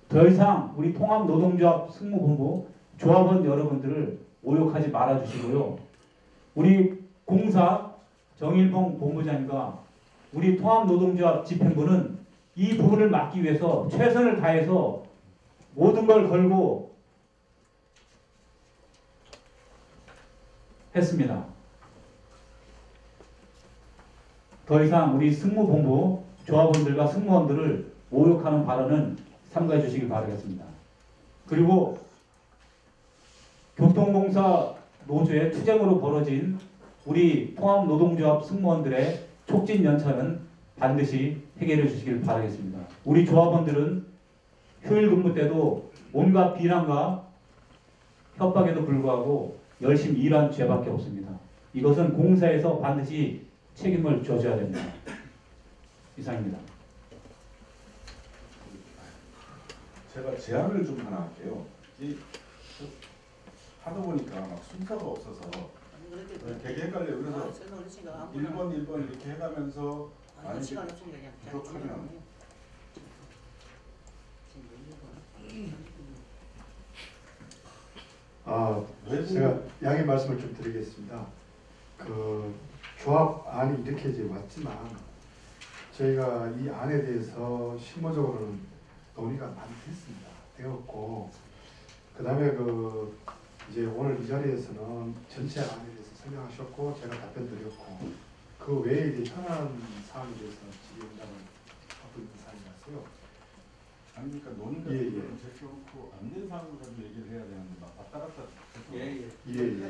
더 이상 우리 통합노동조합 승무본부 조합원 여러분들을 모욕하지 말아주시고요. 우리 공사 정일봉 본부장과 우리 통합노동조합 집행부는 이 부분을 막기 위해서 최선을 다해서 모든 걸 걸고 했습니다. 더 이상 우리 승무본부 조합원들과 승무원들을 모욕하는 발언은 삼가해 주시길 바라겠습니다. 그리고 교통공사 노조의 투쟁으로 벌어진 우리 통합노동조합 승무원들의 촉진 연차는 반드시 해결해 주시길 바라겠습니다. 우리 조합원들은 휴일 근무 때도 온갖 비난과 협박에도 불구하고 열심히 일한 죄밖에 없습니다. 이것은 공사에서 반드시 책임을 져줘야 됩니다. 이상입니다. 제가 제안을 좀 하나 할게요. 하다 보니까 막 순서가 없어서 되게 헷갈려요. 그래서 1번 이렇게 해가면서 많이 부족하면 제가 양해 말씀을 좀 드리겠습니다. 그 조합안이 이렇게 이제 왔지만 저희가 이 안에 대해서 실무적으로는 논의가 많이 됐습니다. 되었고 그 다음에 그 이제 오늘 이 자리에서는 전체 안에 대해서 설명하셨고 제가 답변 드렸고 그 외에 이제 현안 사항에 대해서 질의응답을 하고 있는 사항이라서요. 아니 그러니까 논의가 제껴놓고 안 된 사항을 가지고 얘기를 해야 되는데 막 왔다 갔다 알겠습니다.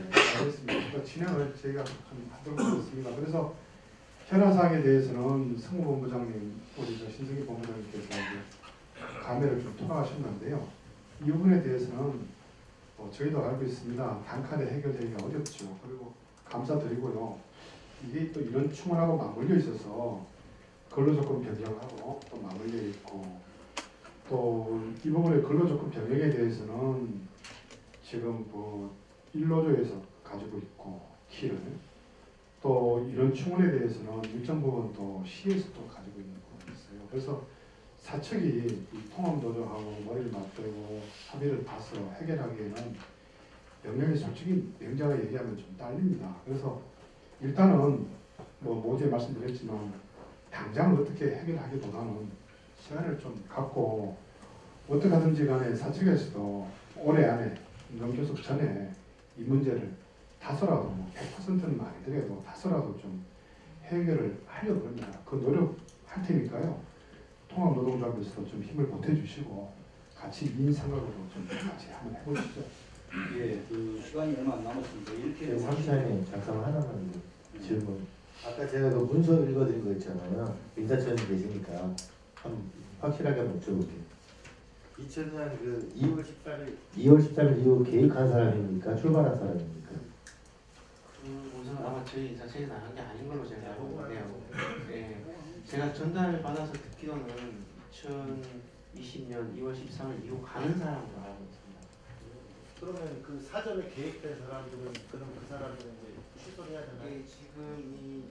그러니까 진행을 저희가 좀 하도록 하겠습니다. 그래서 현안 사항에 대해서는 승무본부장님 우리 신승희 본부장님께서 이제 감회를 좀 토로하셨는데요. 이 부분에 대해서는 저희도 알고 있습니다. 단칸에 해결되기가 어렵죠. 그리고 감사드리고요. 이게 또 이런 충원하고 맞물려 있어서 근로조건 변경하고 또 맞물려 있고 또 이 부분의 근로조건 변경에 대해서는 지금 그 일노조에서 가지고 있고 키를 또 이런 충원에 대해서는 일정 부분 또 시에서도 가지고 있는 부분이 있어요. 그래서 사측이 이 통합노조하고 머리를 맞대고 합의를 봐서 해결하기에는 명령이 솔직히 명자가 얘기하면 좀 딸립니다. 그래서 일단은 뭐 모두에 말씀드렸지만 당장 어떻게 해결하기보다는 시간을 좀 갖고 어떻게 하든지 간에 사측에서도 올해 안에 임금교섭 전에 이 문제를 다소라도 뭐 100%는 아니더라도 다소라도 좀 해결을 하려고 합니다. 그 노력할 테니까요. 통합노동조합에서도 좀 힘을 보태주시고 같이 민 생각으로 좀 같이 한번 해보시죠. 예, 그 시간이 얼마 안 남았으니까 이렇게 상사님 잠깐만 하나만 질문. 아까 제가 그 문서 읽어드린 거 있잖아요. 인사처님 계시니까 한번 확실하게 한번 여쭤볼게요. 2000년 그 2월 13일 이후 계획한 사람입니까? 출발한 사람입니까? 우선 아마 저희 인사청에서 한 게 아닌 걸로 제가 알고 있네요. 예, 제가 전달을 받아서 듣기로는 2020년 2월 13일 이후 가는 사람으로 알고 있습니다. 그러면 그 사전에 계획된 사람들은 그럼 그 사람들은 이제 취소를 해야 되나요? 이게 지금 이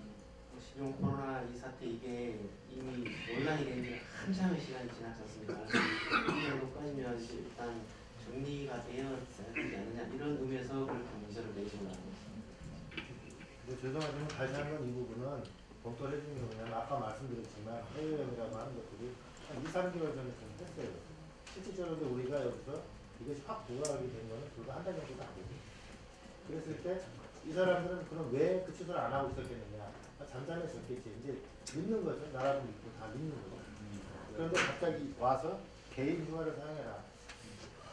신종 코로나 이 사태 이게 이미 논란이 된 지 한참의 시간이 지나지 않습니까? 이 정도까지면 이제 일단 정리가 되어야 되지 않느냐 이런 의미에서 그렇게 문제를 내신 것 같습니다. 죄송하지만 다시 한번 이 부분은 검토를 해주는 게 뭐냐면 아까 말씀드렸지만 해외여행이라고 하는 것들이 한 2, 3개월 전에 좀 했어요. 실질적으로 우리가 여기서 이것이 확 돌아가게 된 거는 불과 한 달 정도도 안 되고 그랬을 때 이 사람들은 그럼 왜 그 취소를 안 하고 있었겠느냐 잠잠했었겠지. 이제 믿는 거죠. 나라도 믿고 다 믿는 거죠. 그런데 갑자기 와서 개인 휴가를 사용해라.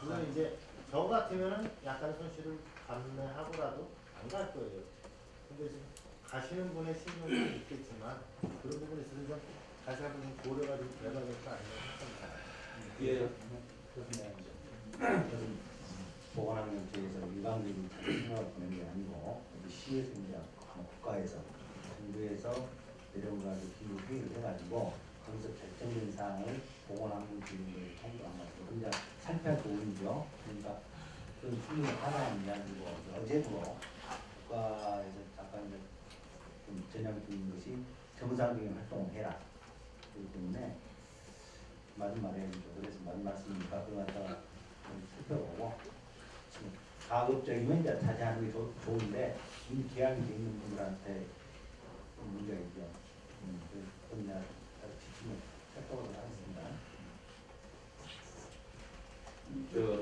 물론 이제 저 같으면은 약간의 손실을 감내하고라도 안 갈 거예요. 근데 지금 가시는 분의 신경이 있겠지만 그런 부분에 있어서 좀 다시 한번 좀 고려가 좀 돼야 될 거 아닌가 싶습니다. 예. 보건학년체에서 일방적인 생각을 보낸 게 아니고 시에서 이제 국가에서 정부에서 내려가지고 기후 회의를 해가지고 거기서 결정된 사항을 보건학년체를 통보한 거죠. 그러니까 살펴보이죠. 그러니까 그런 훈련을 하나는 이야기고 어제도 국가에서 잠깐 이제 좀 전향적인 것이 정상적인 활동을 해라. 그렇기 때문에 맞은 말해야죠. 그래서 맞는 말씀이니까 그걸 갖다가 살펴보고 지금 가급적이면 이제 자제하는 게 좋은데 이미 계약이 돼 있는 분들한테 좀 문제가 있죠. 그건 내가 지침을 살펴보도록 하겠습니다.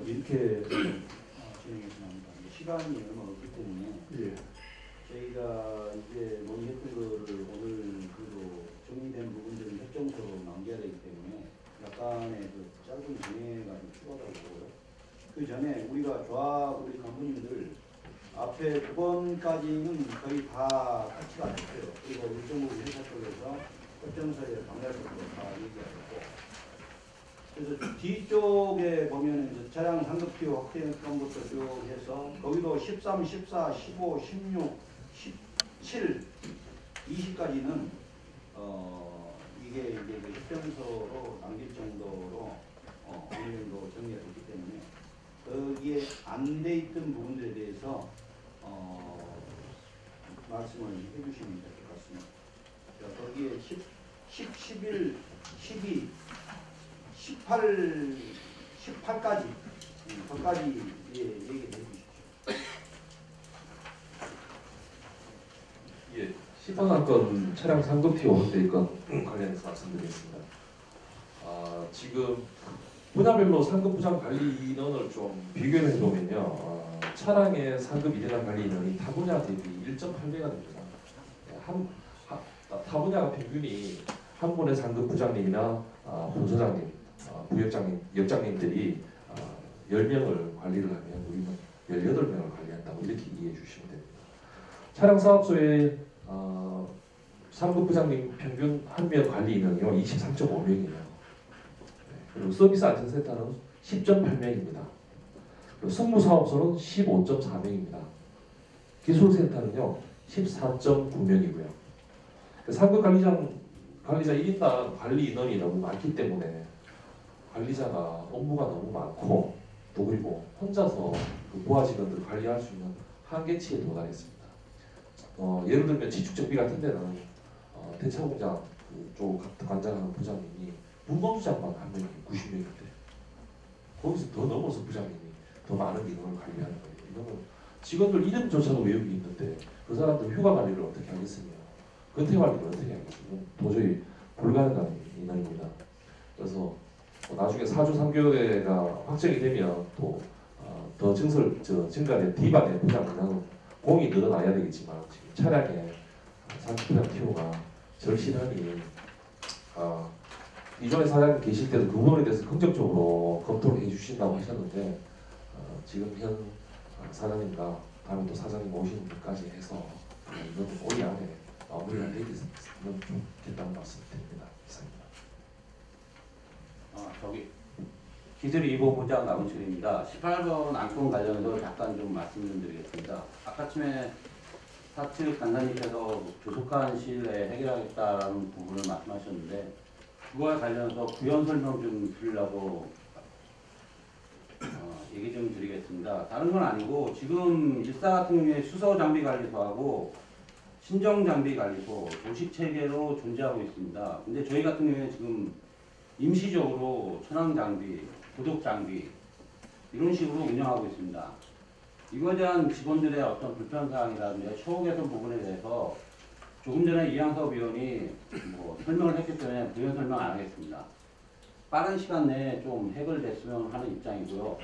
이렇게 진행해서 나옵니다. 시간이 얼마 없기 때문에 예. 저희가 이제 논의했던 거를 오늘 그래도 정리된 부분들은 협정서로 남겨야 되기 때문에 약간의 그 짧은 진행가 좀 필요하다고 보고요. 그 전에 우리가 우리 간부님들 앞에 9번까지는 거의 다 터치가 됐어요. 그리고 일정부 회사 쪽에서 협정서에 방달적으로 다 얘기하셨고 그래서 뒤쪽에 보면 차량 상급기호 확대했던 것도 쭉 해서 거기도 13, 14, 15, 16, 17, 20까지는 이게 이제 그 협정서로 남길 정도로 어느 정도 정리가 됐기 때문에 거기에 안 돼 있던 부분들에 대해서 말씀을 해주시면 될 것 같습니다. 자, 거기에 10, 11, 12, 18까지 거기까지 얘기해 주십시오. 예, 10번 안건 차량 상급기호 확대권 관련해서 말씀드리겠습니다. 지금 분야별로 상급 부장 관리 인원을 좀 비교를 해보면요, 차량의 상급 인원 관리 인원이 타 분야 대비 1.8배가 됩니다. 타 분야가 평균이 한 분의 상급 부장님이나 본소장님, 부역장님, 역장님들이 10명을 관리를 하면 우리는 18명을 관리한다고 이렇게 이해해 주시면 됩니다. 차량 사업소의 상급 부장님 평균 한 명 관리 인원이요 23.5명이에요. 그리고 서비스 안전센터는 10.8명입니다. 그리고 성무사업소는 15.4명입니다. 기술센터는요 14.9명이고요. 상급 관리자 1인당 관리 인원이 너무 많기 때문에 관리자가 업무가 너무 많고 또 그리고 혼자서 그 부하 직원들 관리할 수 있는 한계치에 도달했습니다. 예를 들면 지축정비 같은 데는 대차공장 그쪽 관장하는 부장님이 분범수장만 한 명이 90명인데 거기서 더 넘어서 부장님이 더 많은 인원을 관리하는 거예요. 이거는 직원들 이름조차도 외우기 있는데 그 사람들 휴가 관리를 어떻게 하겠으며 근태 관리를 어떻게 하겠으며 도저히 불가능한 인원입니다. 그래서 나중에 4주 3개월에가 확정이 되면 또 더 증가된 D반의 부장 인원은 공이 늘어나야 되겠지만 지금 차량의 상급 부장 티오가 절실하니 이전에 사장님 계실 때도 그 부분에 대해서 긍정적으로 검토를 해주신다고 하셨는데 지금 현 사장님과 다음에 또 사장님 오시는 분까지 해서 이번 올 안에 마무리가 되면 좋겠다는 말씀드립니다. 이상입니다. 저기 기술이 2부 부장 남은철입니다. 18번 안건 관련해서 잠깐 좀 말씀 좀 드리겠습니다. 아까쯤에 사측 간사님께서 조속한 시일 내에 해결하겠다는 부분을 말씀하셨는데 그거와 관련해서 구현 설명 좀 드리려고 얘기 좀 드리겠습니다. 다른 건 아니고 지금 일사 같은 경우에 수소 장비 관리소하고 신정 장비 관리소 도식 체계로 존재하고 있습니다. 근데 저희 같은 경우에 지금 임시적으로 천황 장비, 고독 장비 이런 식으로 운영하고 있습니다. 이거에 대한 직원들의 어떤 불편사항이라든지 처우 개선 부분에 대해서 조금 전에 이양섭 위원이 설명을 했기 때문에 부연 설명 안 하겠습니다. 빠른 시간 내에 좀 해결됐으면 하는 입장이고요.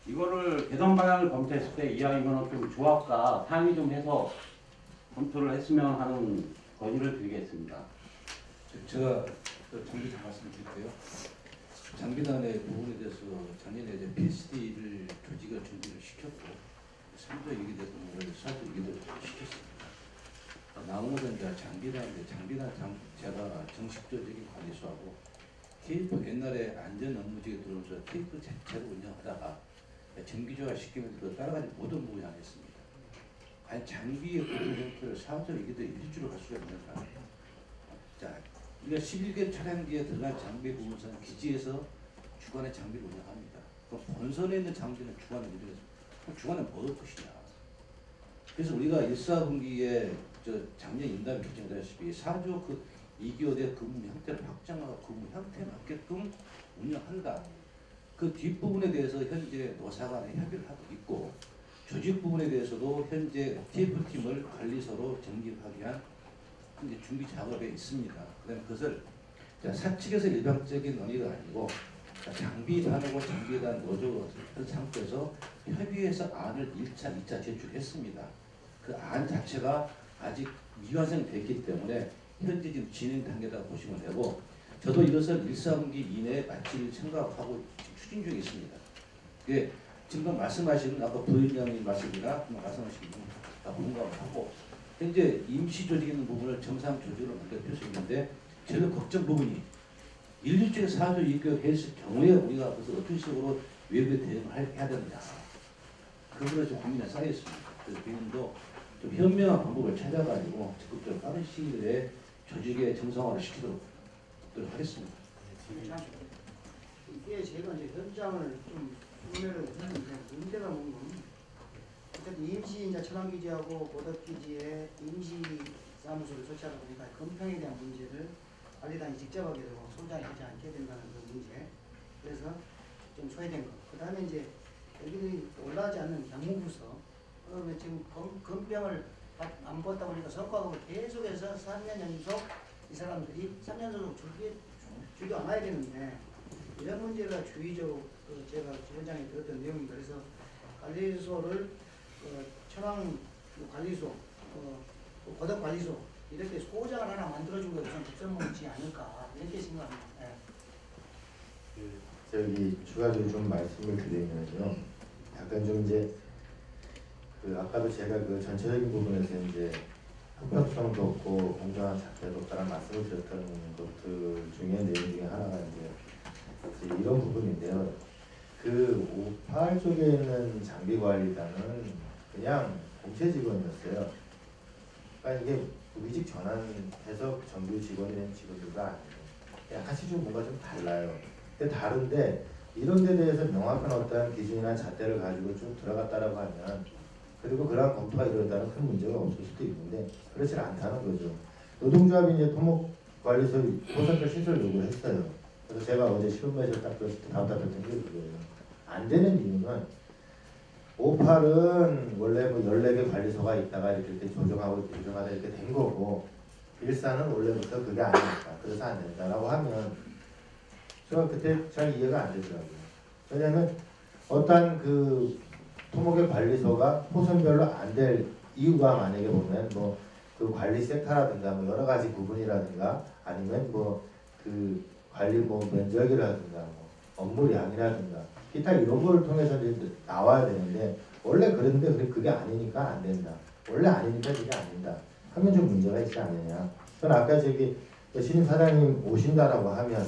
이거를 개선 방향을 검토했을 때 이왕이면 좀 조합과 상의 좀 해서 검토를 했으면 하는 건의를 드리겠습니다. 제가 장비단 말씀드릴게요. 장비단의 부분에 대해서 작년에 이제 PSD를 조직을 준비를 시켰고 3조 얘기돼서 원래 4조 얘기도 시켰습니다. 나머지는 이제 장비단 제가 정식적인 관리소하고 케이프 옛날에 안전 업무직에 들어오면서 케이프 자체를 운영하다가 정기조화 시키면서 따라가지 못한 부분이 아니었습니다. 과연 장비의 구조 형태를 4조 얘기도 일주로 갈 수가 있는가? 자, 우리가 11개 차량기에 들어간 장비 부분은 기지에서 주간에 장비를 운영합니다. 그럼 본선에 있는 장비는 주간에 운영해서 그럼 주간에 뭐 할 것이냐? 그래서 우리가 1사분기에 작년 인담 결정되었다시피 4조 그 2기업의 근무 형태를 확장하고 근무 형태에 맞게끔 운영한다. 그 뒷부분에 대해서 현재 노사 간에 협의를 하고 있고 조직 부분에 대해서도 현재 TF팀을 관리소로 정립하기 위한 현재 준비 작업에 있습니다. 그다음에 그것을 사측에서 일방적인 논의가 아니고 장비단하고 장비단 노조 상태에서 협의해서 안을 1차, 2차 제출했습니다. 그 안 자체가 아직 미완성됐기 때문에 현재 지금 진행 단계라고 보시면 되고 저도 이것을 1사분기 이내에 마칠 생각하고 추진 중에 있습니다. 예, 지금 말씀하신 아까 부위원장님 말씀이나 말씀하신 부분 공감하고 현재 임시 조직 있는 부분을 정상 조직으로 만들 필요가 있는데 저는 걱정 부분이 1주째 4조 입격했을 경우에 우리가 그래서 어떤 식으로 외부에 대응을 해야 되느냐 그 부분에 좀 고민이 쌓여 있습니다. 그래서 비님도 좀 현명한 방법을 찾아가지고 적극적으로 빠른 시일 내에 조직의 정상화를 시키도록 하겠습니다. 이게 제가 이제 현장을 좀 구매를 했는데 문제가 뭐냐면 어쨌든 임시 이제 천안기지하고 고덕기지에 임시 사무소를 설치하다 보니까 건평에 대한 문제를 관리단이 직접 하게 되고 소장이 하지 않게 된다는 그 문제. 그래서 좀 소외된 것. 그 다음에 이제 여기는 올라가지 않는 경무부서. 그러면 지금 건평을 안 뽑다 보니까 성과급을 계속해서 3년 연속 이 사람들이 3년 연속 주지 않아야 되는데 이런 문제가 주의적으로 제가 지원장에 들었던 내용입니다. 그래서 관리소를 천황 관리소, 고덕 관리소 이렇게 소장을 하나 만들어준 게 우선 급선무지 않을까 이렇게 생각합니다. 네. 저기 추가적으로 좀 말씀을 드리면요. 약간 좀 이제 아까도 제가 그 전체적인 부분에서 이제 형평성도 없고 공정한 자체도 없다는 말씀을 드렸던 것들 중에 내용 중에 하나가 이제 이런 부분인데요. 그 58 쪽에 있는 장비관리단은 그냥 공채 직원이었어요. 그러니까 이게 위직 전환해서 정규 직원이 된 직원들과 아니에요. 약간씩 좀 뭔가 좀 달라요. 근데 다른데 이런 데 대해서 명확한 어떤 기준이나 잣대를 가지고 쭉 들어갔다라고 하면 그리고 그러한 검토가 이루어진다는 큰 문제가 없을 수도 있는데 그렇지 않다는 거죠. 노동조합이 이제 토목관리소 호선별 시설 요구를 했어요. 그래서 제가 어제 실험에서 딱 답답했던 게 그거예요. 안 되는 이유는 58은 원래 뭐 14개 관리소가 있다가 이렇게 조정하고 조정하다 이렇게 된 거고 14는 원래부터 그게 아니니까 그래서 안 된다라고 하면 제가 그때 잘 이해가 안 되더라고요. 왜냐하면 어떤 그 토목의 관리소가 호선별로 안 될 이유가 만약에 보면 뭐 그 관리 섹터라든가 뭐 여러 가지 부분이라든가 아니면 뭐 그 관리 뭐 면적이라든가 뭐 업무량이라든가 기타 이런 걸 통해서 이제 나와야 되는데 원래 그랬는데 그게 아니니까 안 된다. 원래 아니니까 그게 아니다. 하면 좀 문제가 있지 않느냐. 저는 아까 저기 신임 사장님 오신다라고 하면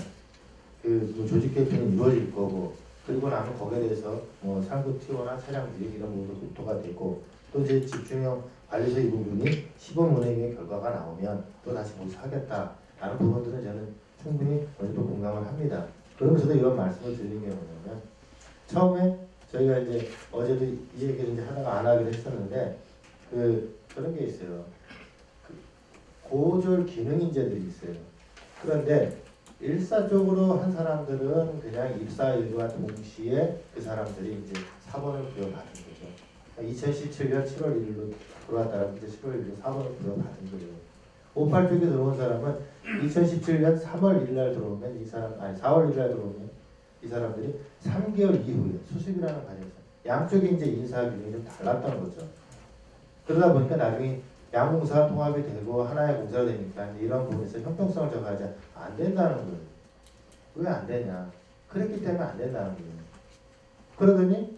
그 조직 개편이 이루어질 거고 그리고 나면 거기에 대해서 뭐 상급 티오나 차량 비용 이런 부분도 검토가 되고 또 이제 집중형 관리소 이 부분이 시범 운행의 결과가 나오면 또 다시 모집하겠다라는 부분들은 저는 충분히 어느 정도 공감을 합니다. 그러면서도 이런 말씀을 드리는 게 뭐냐면 처음에 저희가 이제 어제도 이 얘기를 이제 하다가 안 하기로 했었는데 그런 게 있어요. 고졸 기능인재들이 있어요. 그런데 일사적으로 한 사람들은 그냥 입사일과 동시에 그 사람들이 이제 사본을 부여받은 거죠. 2017년 7월 1일로 들어왔다가 이제 7월 1일로 사본을 부여받은 거예요. 58 쪽에 들어온 사람은 2017년 3월 1일 날 들어오면 이 사람 4월 1일 날 들어오면 이 사람들이 3개월 이후에 수습이라는 과정에서 양쪽의 이제 인사 균형이 좀 달랐던 거죠. 그러다 보니까 나중에 양공사가 통합이 되고 하나의 공사가 되니까 이런 부분에서 형평성을 저하지 안 된다는 거예요. 왜 안 되냐? 그랬기 때문에 안 된다는 거예요. 그러더니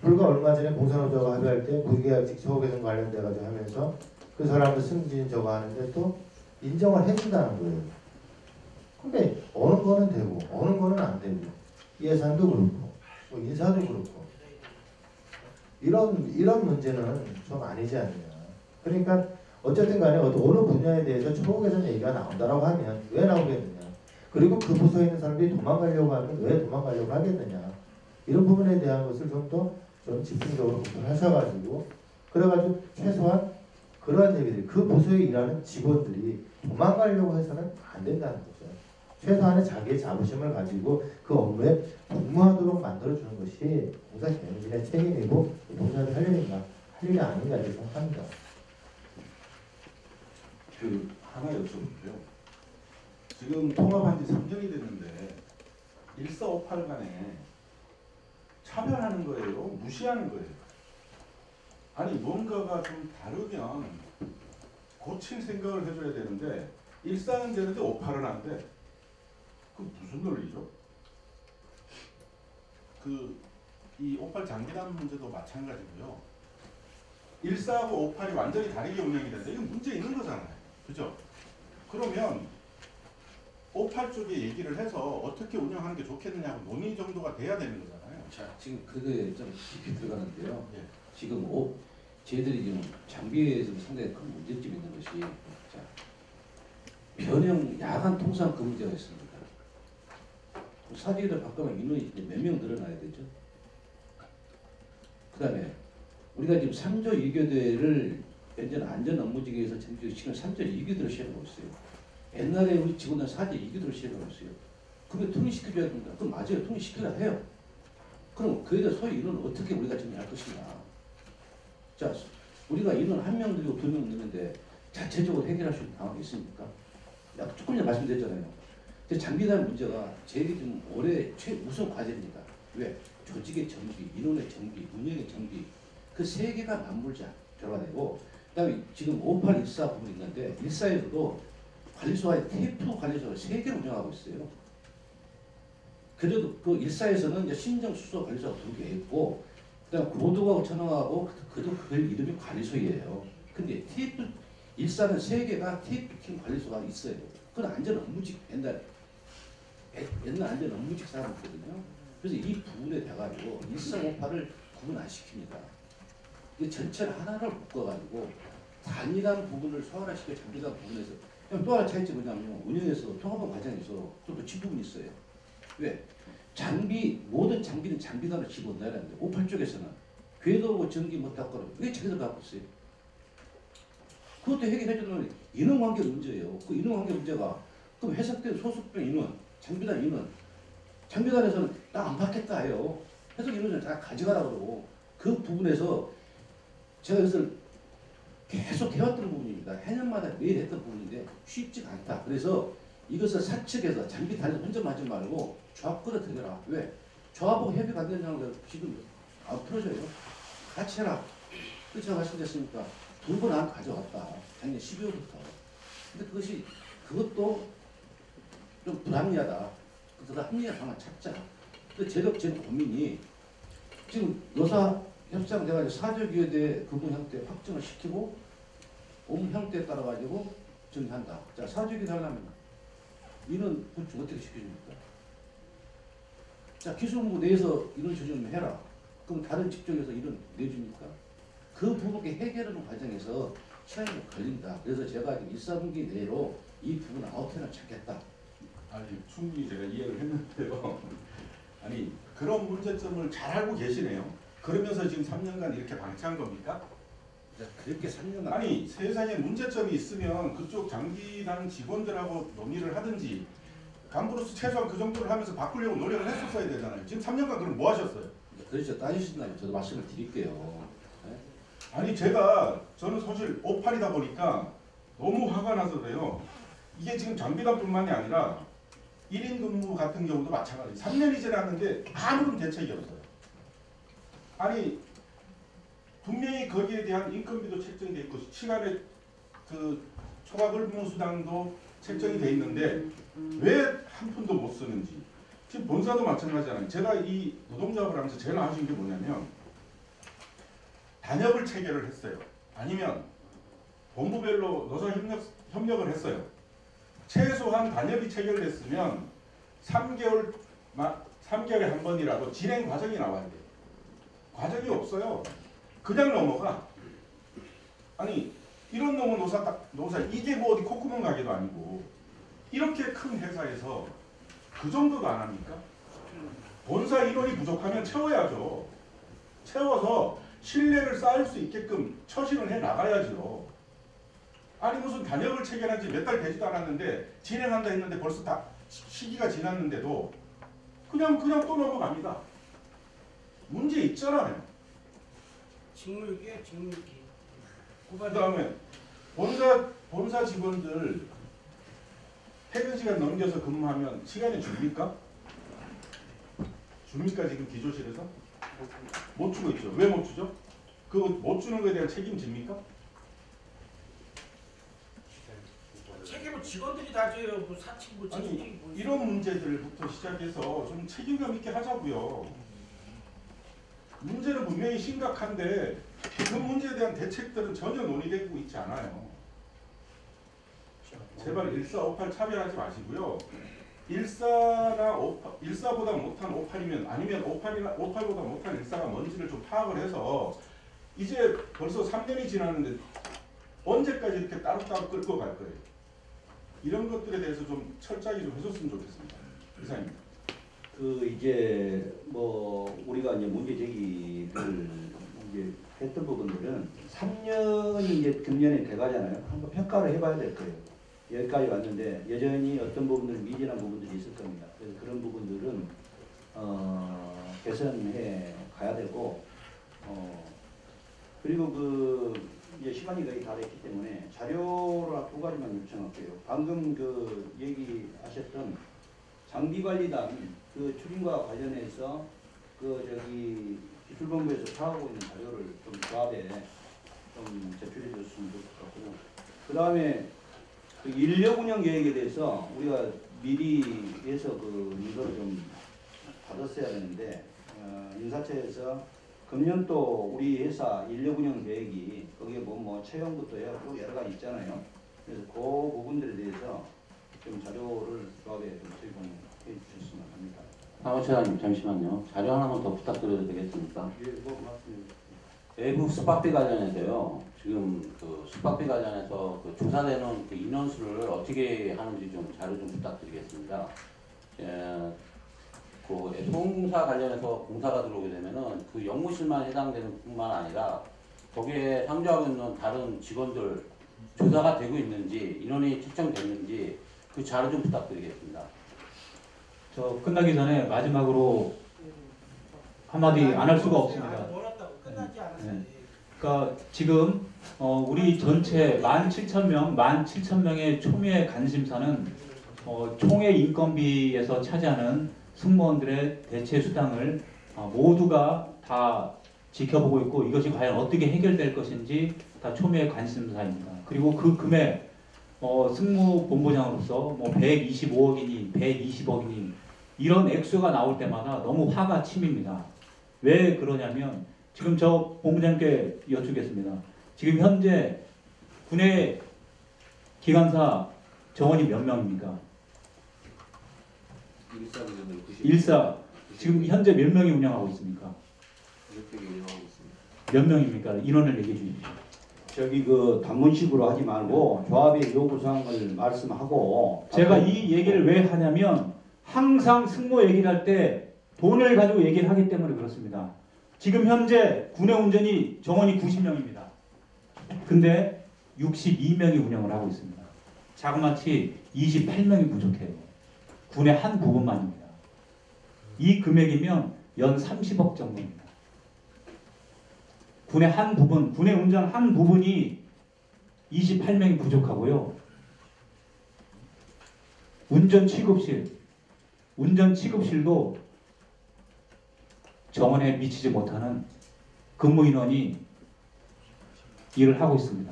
불과 얼마 전에 공사노조가 합의할 때 무계약직 처우개선 관련돼 가지고 하면서 그 사람들 승진 저거 하는데 또 인정을 해준다는 거예요. 근데 어느 거는 되고 어느 거는 안 되고 예산도 그렇고 뭐 인사도 그렇고 이런 문제는 좀 아니지 않느냐. 그러니까 어쨌든 간에 어느 분야에 대해서 초보 개선 얘기가 나온다라고 하면 왜 나오겠느냐. 그리고 그 부서에 있는 사람들이 도망가려고 하면 왜 도망가려고 하겠느냐. 이런 부분에 대한 것을 좀 더 좀 집중적으로 검토를 하셔가지고 그래가지고 최소한 그러한 얘기들이 그 부서에 일하는 직원들이 도망가려고 해서는 안 된다는 거죠. 최소한의 자기의 자부심을 가지고 그 업무에 복무하도록 만들어주는 것이 공사 경영진의 책임이고 공사를 할 일이 아닌가 이렇게 생각합니다. 하나 여쭤볼게요. 지금 통합한 지 3년이 됐는데 1458 간에 차별하는 거예요? 무시하는 거예요? 아니 뭔가가 좀 다르면 고칠 생각을 해줘야 되는데 14는 되는데 58은 안 돼. 그 무슨 논리죠? 이 58 장기단 문제도 마찬가지고요. 14하고 58이 완전히 다르게 운영이 된다. 이건 문제 있는 거잖아요. 그죠? 그러면 58 쪽에 얘기를 해서 어떻게 운영하는 게 좋겠느냐고 논의 정도가 돼야 되는 거잖아요. 자, 지금 그거에 좀 깊이 들어가는데요. 예. 지금 저희들이 지금 장비에 좀 상당히 큰 문제점이 있는 것이 자, 변형 야간 통상 그 문제가 있습니다. 사비를 바꾸면 인원이 몇 명 늘어나야 되죠. 그 다음에 우리가 지금 3조 2교대를 현재 안전 업무직에서 지금 3조 2교대를 시행하고 있어요. 옛날에 우리 직원들 4조 2교대를 시행하고 있어요. 그러면 통일시켜줘야 된다. 그럼 맞아요. 통일시켜야 해요. 그럼 그에 대해 소위 인원을 어떻게 우리가 정리할 것인가. 자, 우리가 인원 1명 늘리고 2명 늘리는데 자체적으로 해결할 수 있는 상황이 있습니까? 조금 전에 말씀드렸잖아요. 장비단 문제가 제일 좀 올해 최우선 과제입니다. 왜? 조직의 정비, 인원의 정비, 운영의 정비 그 세 개가 맞물자 결과되고 그다음에 지금 58, 14 부분이 있는데 14에서도 관리소와 테이프 관리소를 3개를 운영하고 있어요. 그래도 그 14에서는 이제 심정 수소 관리소가 2개 있고 그다음 고도하고 천왕하고 그도 그 이름이 관리소예요. 근데 테이프 14는 3개가 테이프팀 관리소가 있어요. 그건 안전 업무직 옛날 안전 업무직 사람이거든요. 그래서 이 부분에 돼가지고 1458을 구분 안 시킵니다. 이 전체를 하나를 묶어가지고 단일한 부분을 소화시켜 장비단 부분에서 또 하나 차이점이 뭐냐면 운영에서 통합한 과정에서 또 놓친 부분이 있어요. 왜? 모든 장비는 장비단을 집어넣어야 하는데 58 쪽에서는 궤도하고 전기 못 닦거나 왜 자기들 갖고 있어요? 그것도 해결해주는 인원관계 문제예요. 그 인원관계 문제가 그럼 해석된 소속된 인원, 장비단 인원 장비단에서는 나 안 받겠다 해요. 해석 인원을 다 가져가라고 그러고 그 부분에서 제가 이것을 계속 해왔던 부분입니다. 해년마다 매일 했던 부분인데 쉽지가 않다. 그래서 이것을 사측에서 장비 단에서 혼자만 하지 말고 조합거를 들여라. 왜? 조합하고 협의가 안 되는 상황에서 지금 안 풀어져요. 같이 해라. 그 제가 말씀드렸으니까 2번 안 가져왔다. 작년 12월부터. 근데 그것도 좀 불합리하다. 그래서 합리화 방안 찾자. 근데 제가 고민이 지금 요사 협상돼가지고 사적위에 대해 그분 형태 확정을 시키고 형태에 따라 가지고 정리한다. 자, 사적위 하려면 인원 보충 어떻게 시켜줍니까? 자, 기술부 내에서 인원 조정을 해라. 그럼 다른 직종에서 인원 내줍니까? 그 부분을 해결하는 과정에서 시간이 걸린다. 그래서 제가 1, 4분기 내로 이 부분 아웃라인을 찾겠다. 아니 충분히 제가 이해를 했는데요. 아니 그런 문제점을 잘 알고 계시네요. 그러면서 지금 3년간 이렇게 방치한 겁니까? 그렇게 3년간 아니 세상에 문제점이 있으면 그쪽 장비단 직원들하고 논의를 하든지 간부로서 최소한 그 정도를 하면서 바꾸려고 노력을 했었어야 되잖아요. 지금 3년간 그럼 뭐 하셨어요? 그렇죠. 따지신다면 저도 말씀을 드릴게요. 네? 아니 저는 사실 58이다 보니까 너무 화가 나서 그래요. 이게 지금 장비단뿐만이 아니라 1인 근무 같은 경우도 마찬가지. 3년이 지났는데 아무런 대책이 없어요. 아니 분명히 거기에 대한 인건비도 책정돼 있고 시간에 그 초과 근무 수당도 책정이 돼 있는데 왜 한 푼도 못 쓰는지. 지금 본사도 마찬가지잖아요. 제가 이 노동조합을 하면서 제일 아쉬운 게 뭐냐면 단협을 체결을 했어요. 아니면 본부별로 노사 협력을 했어요. 최소한 단협이 체결됐으면 3개월에 한 번이라도 진행 과정이 나와야 돼요. 과정이 없어요. 그냥 넘어가. 아니 이런 놈은 노사 이게 뭐 어디 콧구멍 가게도 아니고 이렇게 큰 회사에서 그 정도도 안 합니까? 본사 인원이 부족하면 채워야죠. 채워서 신뢰를 쌓을 수 있게끔 처신을 해 나가야죠. 아니 무슨 단협을 체결한 지 몇 달 되지도 않았는데 진행한다 했는데 벌써 다 시기가 지났는데도 그냥 또 넘어갑니다. 문제 있잖아요. 직무유기야, 직무유기. 그 다음에 본사 직원들 퇴근 시간 넘겨서 근무하면 시간이 줍니까? 줍니까 지금 기조실에서? 못 주고 있죠. 왜 못 주죠? 그거 못 주는 거에 대한 책임집니까? 책임을 직원들이 다 져요. 뭐 사측 뭐 아니 이런 문제들부터 시작해서 좀 책임감 있게 하자고요. 문제는 분명히 심각한데 그 문제에 대한 대책들은 전혀 논의되고 있지 않아요. 제발 1458 차별하지 마시고요. 14보다 못한 58이면 아니면 58보다 못한 14가 뭔지를 좀 파악을 해서 이제 벌써 3년이 지났는데 언제까지 이렇게 따로따로 끌고 갈 거예요. 이런 것들에 대해서 좀 철저하게 좀 해줬으면 좋겠습니다. 이상입니다. 이제 뭐 우리가 이제 문제 제기를 이제 했던 부분들은 3년이 이제 금년에 돼가잖아요. 한번 평가를 해봐야 될 거예요. 여기까지 왔는데 여전히 어떤 부분들은 미진한 부분들이 있을 겁니다. 그래서 그런 부분들은 개선해 가야 되고 그리고 이제 시간이 거의 다 됐기 때문에 자료를 2가지만 요청할게요. 방금 얘기하셨던 장비관리단 추진과 관련해서 기술본부에서 파악하고 있는 자료를 좀 조합에 좀 제출해 줬으면 좋을 것 같고요. 그 다음에 인력 운영 계획에 대해서 우리가 미리 해서 이거를 좀 받았어야 되는데 인사처에서 금년도 우리 회사 인력 운영 계획이 거기에 뭐 채용부터 해가지고 여러 가지 있잖아요. 그래서 그 부분들에 대해서 좀 자료를 조합에 좀 제공해 주셨으면 합니다. 사무처장님 잠시만요. 자료 하나만 더 부탁드려도 되겠습니까? 예, 뭐 말씀해 주세요. 외부 숙박비 관련해서요. 지금 숙박비 관련해서 조사되는 인원수를 어떻게 하는지 좀 자료 좀 부탁드리겠습니다. 소음공사 관련해서 공사가 들어오게 되면은 그 영무실만 해당되는 뿐만 아니라 거기에 상주하고 있는 다른 직원들 조사가 되고 있는지 인원이 책정됐는지 그 자료 좀 부탁드리겠습니다. 저 끝나기 전에 마지막으로 한마디 안 할 수가 없습니다. 네. 그러니까 지금 우리 전체 17,000명의 초미의 관심사는 총회 인건비에서 차지하는 승무원들의 대체 수당을 모두가 다 지켜보고 있고 이것이 과연 어떻게 해결될 것인지 다 초미의 관심사입니다. 그리고 그 금액 승무본부장으로서 뭐 125억이니 120억이니 이런 액수가 나올 때마다 너무 화가 치밉니다. 왜 그러냐면 지금 저 본부장님께 여쭙겠습니다. 지금 현재 군의 기관사 정원이 몇 명입니까? 일사 지금 현재 몇 명이 운영하고 있습니까? 몇 명입니까? 인원을 얘기해 주십시오. 저기 그 단문식으로 하지 말고 조합의 요구사항을 말씀하고 제가 이 얘기를 왜 하냐면 항상 승무 얘기를 할 때 돈을 가지고 얘기를 하기 때문에 그렇습니다. 지금 현재 군의 운전이 정원이 90명입니다. 근데 62명이 운영을 하고 있습니다. 자그마치 28명이 부족해요. 군의 한 부분만입니다. 이 금액이면 연 30억 정도입니다. 군의 한 부분, 군의 운전 한 부분이 28명이 부족하고요. 운전 취급실도 정원에 미치지 못하는 근무 인원이 일을 하고 있습니다.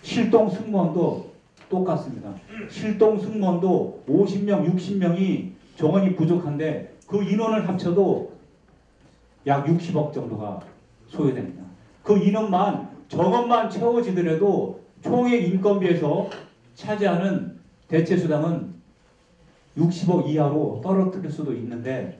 실동 승무원도 똑같습니다. 실동 승무원도 50명, 60명이 정원이 부족한데 그 인원을 합쳐도 약 60억 정도가 소요됩니다. 그 인원만 정원만 채워지더라도 총액 인건비에서 차지하는 대체 수당은 60억 이하로 떨어뜨릴 수도 있는데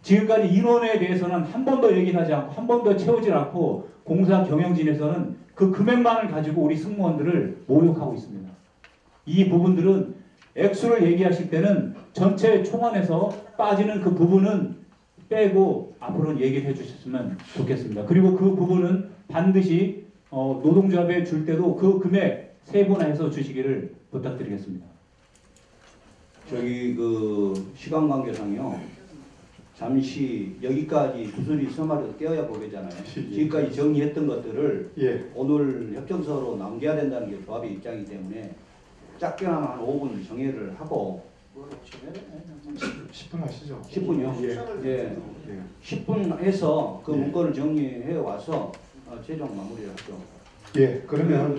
지금까지 인원에 대해서는 한 번도 얘기를 하지 않고 한 번도 채우지 않고 공사 경영진에서는 그 금액만을 가지고 우리 승무원들을 모욕하고 있습니다. 이 부분들은 액수를 얘기하실 때는 전체 총안에서 빠지는 그 부분은 빼고 앞으로는 얘기를 해주셨으면 좋겠습니다. 그리고 그 부분은 반드시 노동조합에 줄 때도 그 금액 세분화해서 주시기를 부탁드리겠습니다. 저기 그 시간 관계상요. 잠시 여기까지 구슬이 서말로 떼어야 보겠잖아요. 지금까지 정리했던 것들을 오늘 협정서로 남겨야 된다는 게 조합의 입장이기 때문에 짧게나마 한 5분 정해를 하고 10분 하시죠. 10분요? 예. 10분 해서 그 문건을 정리해 와서 최종 마무리를 하죠. 예, 그러면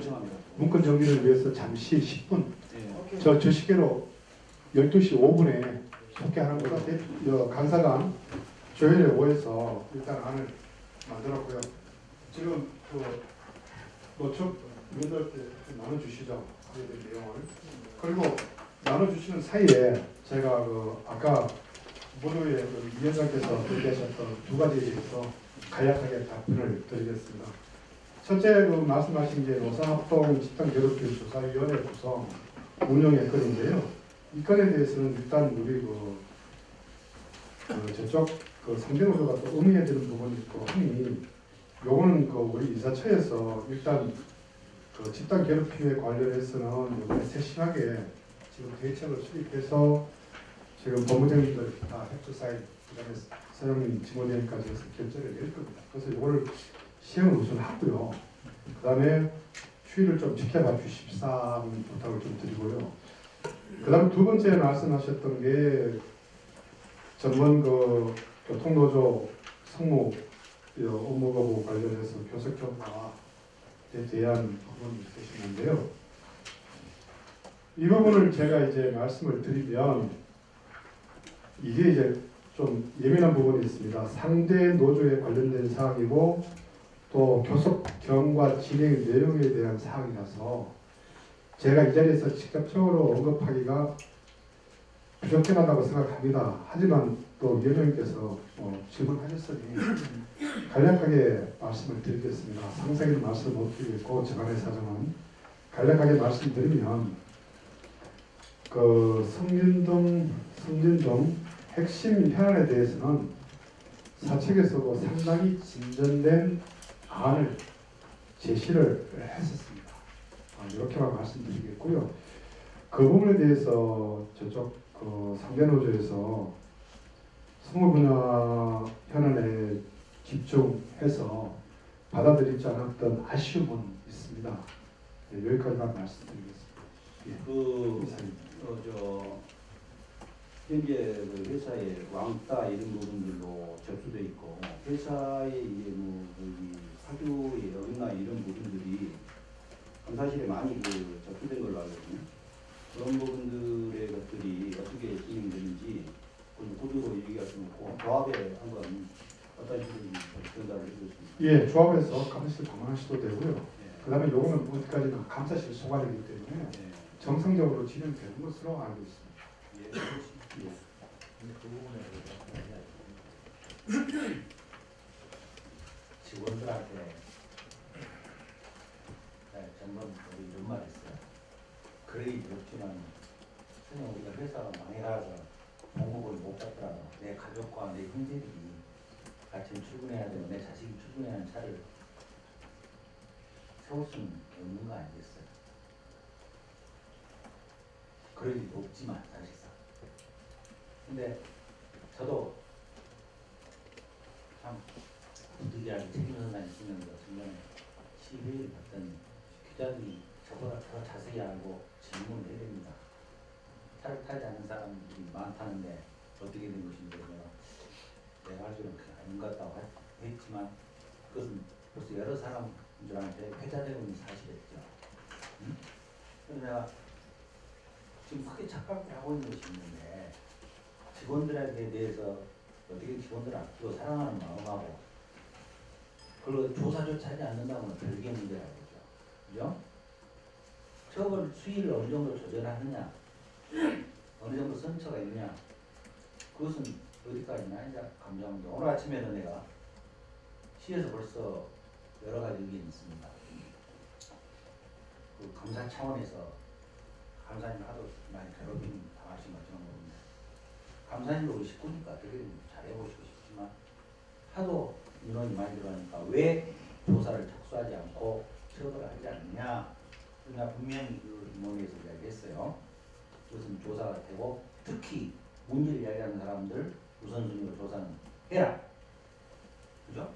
문건 정리를 위해서 잠시 10분. 저 시계로 12시 5분에 속개하는 거가 강사관 조율에 오해서 일단 안을 만들었고요. 지금 그 노축 면접 때 나눠주시죠. 하게 된 내용을. 그리고 나눠주시는 사이에 제가 그 아까 모두의 그 위원장께서 얘기하셨던 두 가지에 대해서 간략하게 답변을 드리겠습니다. 첫째 그 말씀하신 게 노사합동 집단괴롭힘 조사위원회 구성 운영의 건인데요. 이 건에 대해서는 일단 우리 저쪽 그 상대노조가 또 의미해야 되는 부분이 있고 하니 요거는 그 우리 인사처에서 일단 그 집단 괴롭힘에 관련해서는 요번에 세심하게 지금 대책을 수립해서 지금 법무장님들 다 협조사인 그다음에 서영민 지모대행까지 해서 결정을 낼 겁니다. 그래서 요거를 시행을 우선 하고요. 그다음에 추이를 좀 지켜봐 주십사는 부탁을 좀 드리고요. 그다음 두 번째 말씀하셨던 게 전문 그 교통노조 성무 업무 거부 관련해서 교섭 경과에 대한 부분이 있으시는데요. 이 부분을 제가 이제 말씀을 드리면 이게 이제 좀 예민한 부분이 있습니다. 상대 노조에 관련된 사항이고 또 교섭 경과 진행 내용에 대한 사항이라서 제가 이 자리에서 직접적으로 언급하기가 부적절하다고 생각합니다. 하지만 또 위원장님께서 질문하셨으니 간략하게 말씀을 드리겠습니다. 상세히는 말씀을 못 드리겠고 저간의 사정은 간략하게 말씀드리면 그 성진동 핵심 현안에 대해서는 사측에서도 상당히 진전된 안을 제시를 했었습니다. 이렇게만 말씀드리겠고요. 그 부분에 대해서 저쪽 그 상대노조에서 성무 분야 현안에 집중해서 받아들이지 않았던 아쉬움은 있습니다. 네, 여기까지만 말씀드리겠습니다. 현재 그 회사의 왕따 이런 부분들로 접수돼 있고 회사의 이제 뭐 사규의 어긋나 이런 부분들이 감사실에 많이 접수된 걸로 알고 있거든요. 그런 부분들의 것들이 어떻게 진행되는지 구조로 얘기할 수 있고 조합에 한번 어떤 식으로 전달을 해주셨습니다. 예, 조합에서 감사실 방문하셔도 되고요. 그다음에 요거는 어디까지나 감사실 소관이기 때문에 정상적으로 진행되는 것으로 알고 있습니다. 근데 그 부분에 대해서 직원들한테 전번 우리 이런 말 했어요. 그레이 없지만 선생님 우리가 회사가 망해가서 봉급을 못 받더라도 내 가족과 내 형제들이 같이 출근해야 되고 내 자식이 출근해야 하는 차를 세울 수는 없는 거 아니겠어요? 그럴 일도 없지만 사실상. 근데 저도 참 부득이하게 책임져서 다니시면서 중간에 시회를 봤더니 기자들이 저보다 더 자세히 알고 질문을 해야 됩니다. 차를 타지 않은 사람들이 많다는데 어떻게 된 것인지 내가 알기로는 그게 아닌 것 같다고 했지만 그것은 벌써 여러 사람들한테 회자되고 있는 사실이었죠. 응? 그래서 내가 지금 크게 착각을 하고 있는 것이 있는데 직원들에게 대해서 어떻게 직원들을 아끼고 사랑하는 마음하고 그걸 조사조차 하지 않는다면 별개의 문제라고 그러죠. 그죠? 처벌 수위를 어느 정도 조절하느냐 어느 정도 선처가 있느냐 그것은 어디까지나 이제 감정합니다. 오늘 아침에는 내가 시에서 벌써 여러 가지 의견이 있습니다. 그 감사 차원에서 감사님 하도 많이 괴롭힘 당하신 것처럼 모릅니다. 감사님도 우리 식구니까 되게 잘해보시고 싶지만 하도 민원이 많이 들어가니까 왜 조사를 착수하지 않고 처벌을 하지 않느냐 그러나 분명히 그 임원회에서 이야기했어요. 그것은 조사가 되고 특히 문제를 이야기하는 사람들 우선순위로 조사는 해라. 그죠?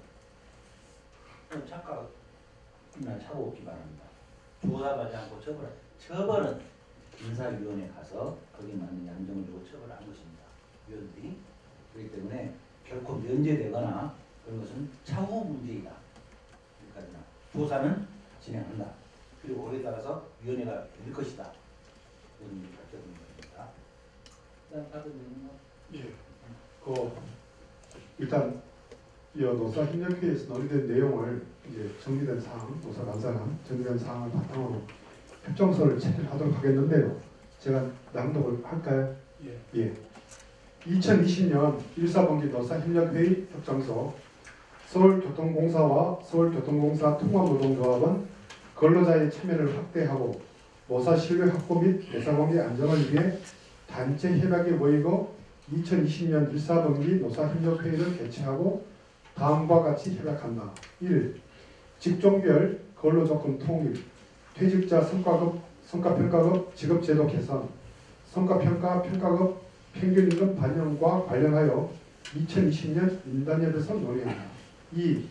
착각이나 착오 없기 바랍니다. 조사하지 않고 처벌은 인사위원회 가서 거기에 맞는 양정을 주고 처벌한 것입니다. 위원들이. 그렇기 때문에 결코 면제되거나 그런 것은 차후 문제이다. 여기까지나. 조사는 진행한다. 그리고 거기에 따라서 위원회가 될 것이다. 이런 얘기 밝혀드린 겁니다. 그다음 다른 내용은 예. 일단 이 노사협력회에서 논의된 내용을 이제 정리된 사항, 노사간사랑 정리된 사항을 바탕으로 협정서를 체결하도록 하겠는데요. 제가 낭독을 할까요? 예. 2020년 1사분기 노사협력회의 협정서 서울교통공사와 서울교통공사 통합노동조합은 근로자의 참여를 확대하고 노사 신뢰 확보 및 대사관계 안정을 위해 단체 협약에 모이고 2020년 1사분기 노사협력회의를 개최하고 다음과 같이 협약한다. 1. 직종별 근로조건 통일, 퇴직자 성과평가급 직업제도 개선, 성과평가 평가급 평균임금 반영과 관련하여 2020년 인단협에서 논의한다. 2.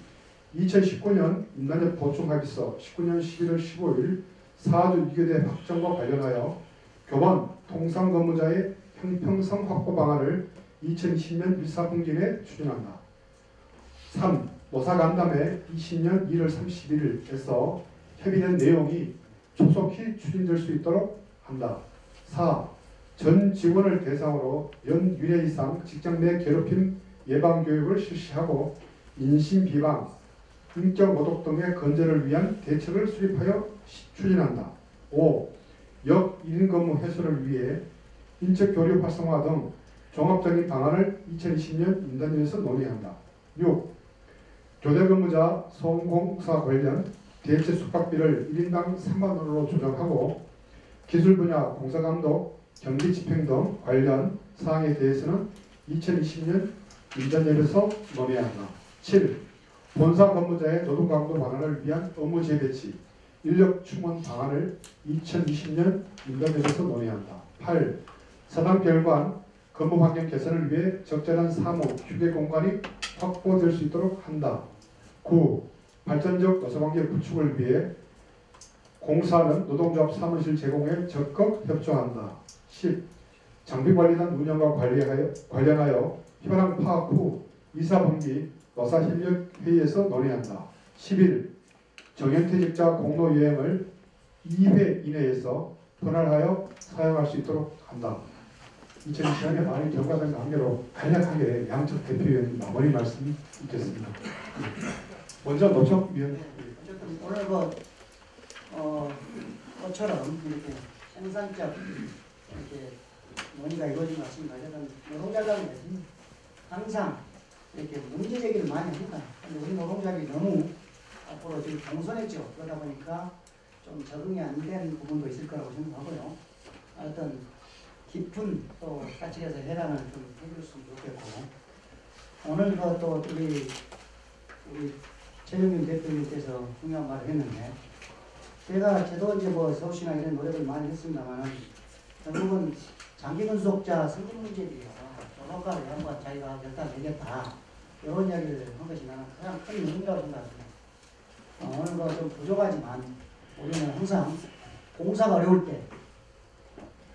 2019년 인단협 보충합의서 19년 11월 15일 4주 2교대 확정과 관련하여 교원, 통상근무자의 형평성 확보 방안을 2020년 1사분기 내 추진한다. 3. 노사간담회 20년 1월 31일에서 협의된 내용이 조속히 추진될 수 있도록 한다. 4. 전 직원을 대상으로 연 1회 이상 직장 내 괴롭힘 예방 교육을 실시하고 인신 비방, 인격 모독 등의 건재를 위한 대책을 수립하여 추진한다. 5. 역 1인 근무 해소를 위해 인적 교류 활성화 등 종합적인 방안을 2020년 인단위에서 논의한다. 6. 교대 근무자 소음공사 관련 대체 숙박비를 1인당 3만 원으로 조정하고 기술 분야 공사감독, 경비 집행 등 관련 사항에 대해서는 2020년 인단협에서 논의한다. 7. 본사 근무자의 노동 강도 완화를 위한 업무 재배치, 인력 충원 방안을 2020년 인단협에서 논의한다. 8. 사당별관 근무 환경 개선을 위해 적절한 사무, 휴게 공간이 확보될 수 있도록 한다. 9. 발전적 노사관계 구축을 위해 공사는 노동조합 사무실 제공에 적극 협조한다. 10. 장비관리단 운영과 관련하여 현황 파악 후 2사분기 노사협력회의에서 논의한다. 11. 정년퇴직자 공로여행을 2회 이내에서 분할하여 사용할 수 있도록 한다. 2020년에 많이 경과된 관계로 간략하게 양측 대표위원님 마무리 말씀이 있겠습니다. 먼저 노척위원 네, 어쨌든 오늘 것처럼 이렇게 생산적 이렇게 논의가 이루어진 것 같습니다. 어쨌든 노동자들은 항상 이렇게 문제 제기를 많이 합니다. 근데 우리 노동자들이 너무 앞으로 지금 공손했죠. 그러다 보니까 좀 적응이 안 된 부분도 있을 거라고 생각하고요. 어떤 깊은 또 사측에서 해당을 좀 해줬으면 좋겠고, 오늘 또 우리 최영민 대표님께서 중요한 말을 했는데, 저도 이제 서울시나 이런 노력을 많이 했습니다만은 결국은 장기 근속자 승진 문제들이요. 조사과를 한번 자기가 결단하겠다, 이런 이야기를 한 것이 나는 가장 큰 의미라고 생각합니다. 오늘 좀 부족하지만 우리는 항상 공사가 어려울 때,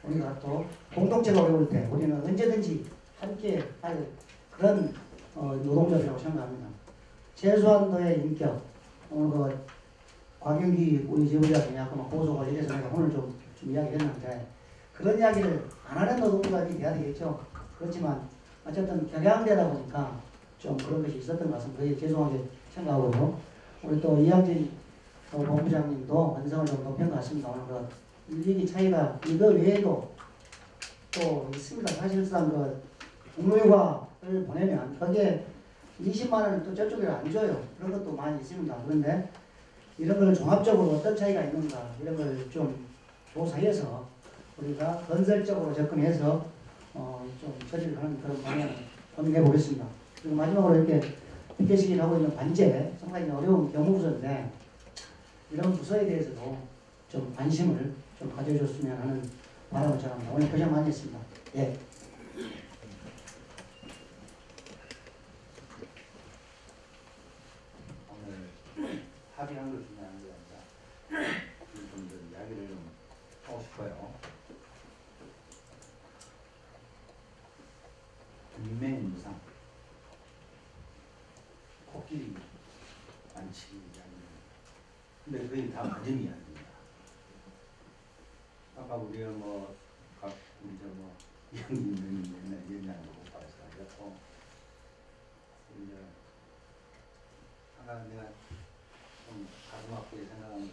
우리가 또 공동체가 어려울 때 우리는 언제든지 함께 할 그런 노동자들이라고 생각합니다. 최소한도의 인격, 오늘 곽영기 우리 지부장이 아까 고소가 이래서 내가 오늘 좀 이야기했는데, 그런 이야기를 안 하는 노동자들이 돼야 되겠죠. 그렇지만 어쨌든 경향되다 보니까 좀 그런 것이 있었던 것 같습니다. 그게 죄송하게 생각하고요. 우리 또 이양진 본부장님도 완성을 좀 높인 것 같습니다. 오늘 일기 차이가 이거 외에도 또 있습니다. 사실상 국무휴가를 보내면 거기에 20만 원을 또 저쪽에 안 줘요. 그런 것도 많이 있습니다. 그런데 이런 걸 종합적으로 어떤 차이가 있는가, 이런 걸 좀 조사해서 우리가 건설적으로 접근해서 좀 처리를 하는 그런 방향을 검토해 보겠습니다. 그리고 마지막으로 이렇게 피켓식을 하고 있는 관제, 상당히 어려운 경무부서인데 이런 부서에 대해서도 좀 관심을 좀 가져줬으면 하는 바람을 전합니다. 오늘 고생 많이 했습니다. 예. 오늘 합의한 것 중에 하나가 좀 이야기를 좀 하고 싶어요. 인명 무상, 코끼리 만치기 이야기. 근데 그게 다 맞은 이야기입니다. 아까 우리가 이양님 맨날 위원장으로 못 봐서 그랬고, 이제 아까 내가 좀 가슴 아프게 생각하는 것은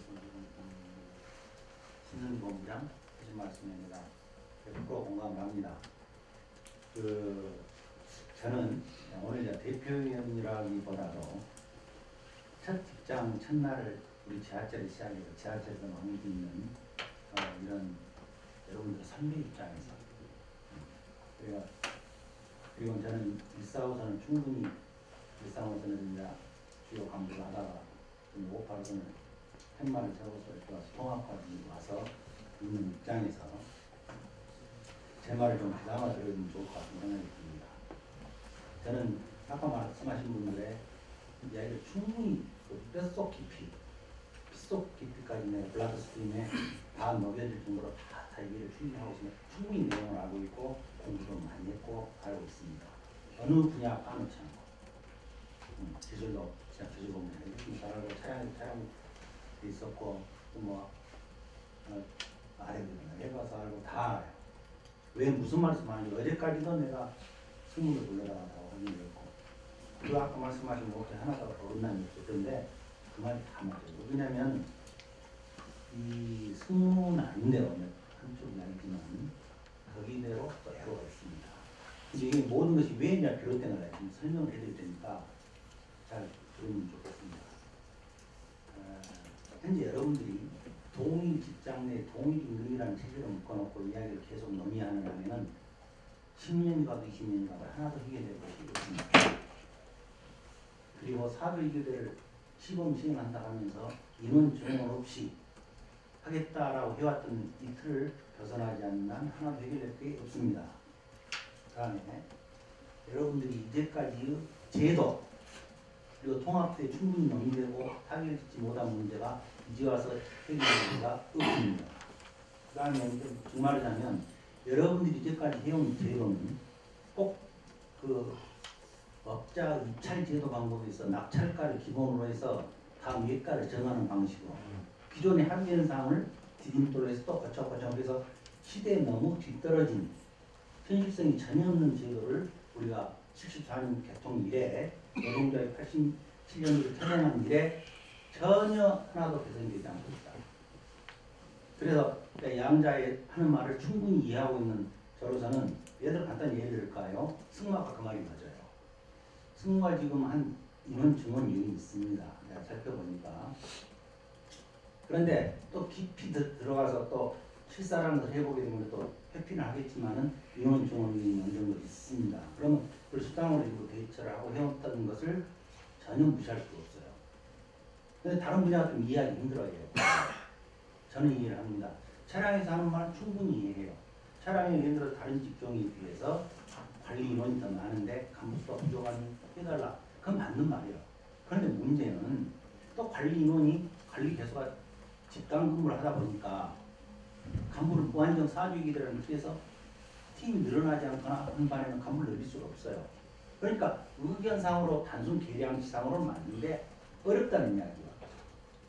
신승 본부장 하신 말씀에 내가 100% 공감을 합니다. 저는 오늘 이제 대표위원이라기보다도 첫 직장 첫날을 우리 지하철에 시작해서 지하철에서 마무리 짓는 이런 여러분들 선배 입장에서 그리고 저는 145선을 충분히 145선을 이제 주요 간부를 하다가 58선을 팻말을 세워서 이렇게 와서 통합까지 와서 있는 입장에서 제 말을 좀 귀담아 들어주면 좋을 것 같은 생각이 듭니다. 저는 아까 말씀하신 분들의 이야기를 충분히 뼛속 깊이, 빗속 깊이까지 내 블라드 스트림에 다 녹여질 정도로 다 얘기를 충분히 하고 있습니다. 충분히 내용을 알고 있고 공부도 많이 했고 알고 있습니다. 어느 분야 까놓지 않고 기술도 제가 기술 공부 이렇게 잘하고 차량도 있었고 또 아래도 해봐서 알고 다 알아요. 왜 무슨 말씀하는지 어제까지도 내가 승무를 불러다가 확인했고 그 아까 말씀하신 것 하나가 어긋난 게 있던데 그 말이 다 맞아요. 왜냐면 이 승무는 아닌데요. 한쪽이 아니지만 거기대로 또 애로가 있습니다. 이게 모든 것이 왜 이제 비롯된 걸 설명을 해드릴 테니까 잘 들으면 좋겠습니다. 현재 여러분들이 동일 직장 내 동일 임금이라는 체제를 묶어놓고 이야기를 계속 논의하는 하면은 10년이 가도 20년이 가도 하나도 해결될 것이 없습니다. 그리고 사교 2교대를 시범 시행한다 하면서 인원 증원 없이 하겠다라고 해왔던 이 틀을 벗어나지 않는 한 하나도 해결될 게 없습니다. 그 다음에 여러분들이 이제까지의 제도 그리고 통합에 충분히 논의되고 타결되지 못한 문제가 이제 와서 해결될 수가 없습니다. 그 다음에 정말하자면 여러분들이 이제까지 해온 제도는 꼭 업자 입찰 제도 방법에 있어 낙찰가를 기본으로 해서 다음 예가를 정하는 방식으로 기존의 합의현상을 디딤돌로 해서 또 거쳐거쳐 해서 시대에 너무 뒤떨어진 현실성이 전혀 없는 제도를 우리가 74년 개통 이래 노동자의 7년으로 촬영한 일에 전혀 하나도 개선이 되지 않고 있다. 그래서 양자의 하는 말을 충분히 이해하고 있는 저로서는 예를 들어 간단히 예를 들까요? 승마가 그 말이 맞아요. 승마 지금 한 인원 증원 요인이 있습니다. 내가 살펴보니까. 그런데 또 깊이 들어가서 또 실사라는 걸 해보게 되면 또 회피는 하겠지만은 인원 증원 요인이 어느 정도 있습니다. 그러면 그걸 수당으로 일부 대처를 하고 해왔다는 것을 전혀 무시할 수 없어요. 근데 다른 분야가 좀 이해하기 힘들어요. 저는 이해를 합니다. 차량에서 하는 말은 충분히 이해해요. 차량에 예를 들어 다른 직종에 비해서 관리 인원이 더 많은데 간부수가 부족하니 해달라. 그건 맞는 말이에요. 그런데 문제는 또 관리 인원이 관리 개수가 집단 근무를 하다 보니까 간부를 무한정 사주기들을 피해서 팀이 늘어나지 않거나 하는 반에는 간부를 늘릴 수가 없어요. 그러니까 의견상으로 단순 계량치상으로는 맞는데 어렵다는 이야기예요.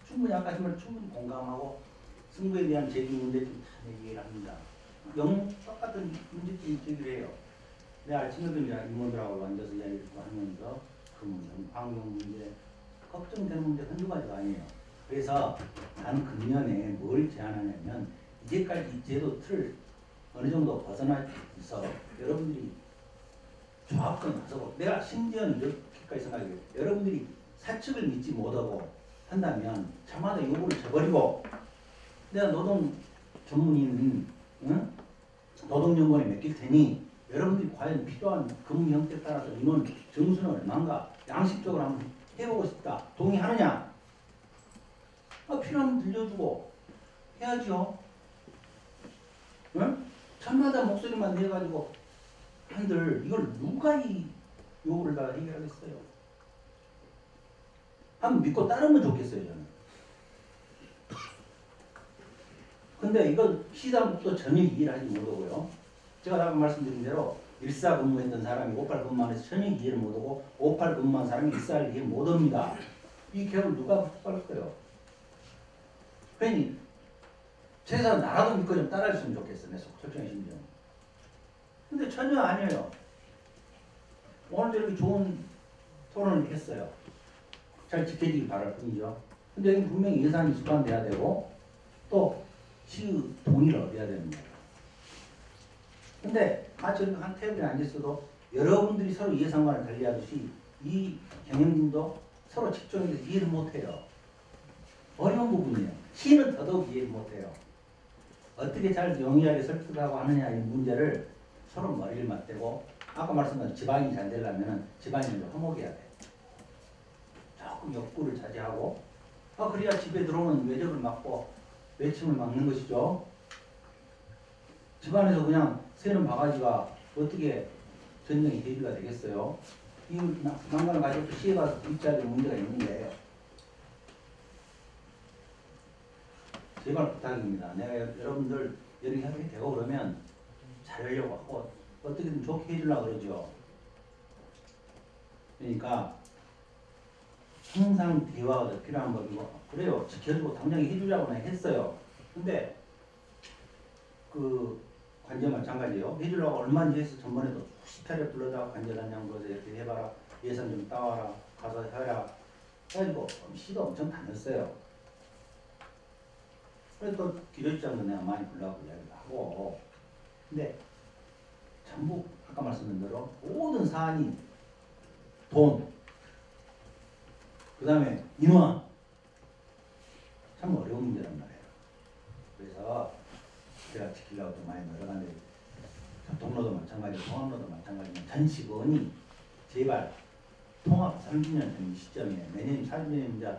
충분히 아까 하신 말 충분히 공감하고 승부에 대한 제기 문제점 다 얘기를 합니다. 영 똑같은 문제점이 제기를 해요. 내가 아침에도 이제 임원들하고 앉아서 이야기를 하면서 그 문제, 환경 문제, 걱정되는 문제 한두 가지가 아니에요. 그래서 나는 금년에 뭘 제안하냐면 이제까지 이 제도 틀을 어느 정도 벗어나서 여러분들이 조합권 나서고 내가 심지어는 이렇게까지 생각해요. 여러분들이 사측을 믿지 못하고 한다면 저마다 요구를 쳐버리고 내가 노동 전문인 노동연구원에 맡길 테니 여러분들이 과연 필요한 근무 형태에 따라서 인원 정수는 얼마인가 양식적으로 한번 해보고 싶다. 동의하느냐? 필요하면 들려주고 해야죠. 응? 저마다 목소리만 내가지고 한들 이걸 누가 이 요구를 다 해결하겠어요? 한번 믿고 따르면 좋겠어요, 저는. 근데 이걸 시장부터 전혀 이해를 하지 못하고요. 제가 아까 말씀드린 대로 14 근무했던 사람이 58 근무하면서 전혀 이해를 못하고 58 근무한 사람이 14를 이해 못합니다. 이 격을 누가 붙잡을까요? 괜히 최소한 나라도 믿고 좀 따라줬으면 좋겠어. 내 솔직한 심정. 근데 전혀 아니에요. 오늘도 이렇게 좋은 토론을 했어요. 잘 지켜지길 바랄 뿐이죠. 근데 여기 분명히 예산이 수반돼야 되고 또 시의 동의를 얻어야 됩니다. 근데 같이 이렇게 한 테이블에 앉아있어도 여러분들이 서로 예산과는 달리하듯이 이 경영진도 서로 직종에 대해서 이해를 못해요. 어려운 부분이에요. 시는 더더욱 이해를 못해요. 어떻게 잘 영리하게 설득하고 하느냐 이 문제를 서로 머리를 맞대고 아까 말씀드린 지방이 잘 되려면 지방인을 화목해야 돼. 조금 욕구를 자제하고 그래야 집에 들어오는 외적을 막고 외침을 막는 것이죠. 집안에서 그냥 새는 바가지가 어떻게 전쟁의 대비가 되겠어요? 이 난관을 가지고 또 시에 가서 입자야 될 문제가 있는데 제발 부탁입니다. 내가 여러분들 이렇게 협의가 되고 그러면 잘하려고 하고 어떻게든 좋게 해주려고 그러죠. 그러니까 항상 대화가 더 필요한 법이고 그래요. 지켜주고 당장 해주자고 했어요. 근데 그 관제 마찬가지예요. 해주려고 얼마인지 해서 전번에도 수십 차례 불러다가 관제단장 거서 이렇게 해봐라. 예산 좀 따와라. 가서 해라. 해가지고 시도 엄청 다녔어요. 그래서 또 기도시장도 내가 많이 불러가고 이야기를 하고 근데 전부 아까 말씀드린 대로 모든 사안이 돈 그 다음에 인원 참 어려운 문제란 말이에요. 그래서 제가 지키려고 좀 많이 노력하는데 교통로도 마찬가지고 통합로도 마찬가지지만 전 직원이 제발 통합 30년 전 시점에 내년 4주년 이제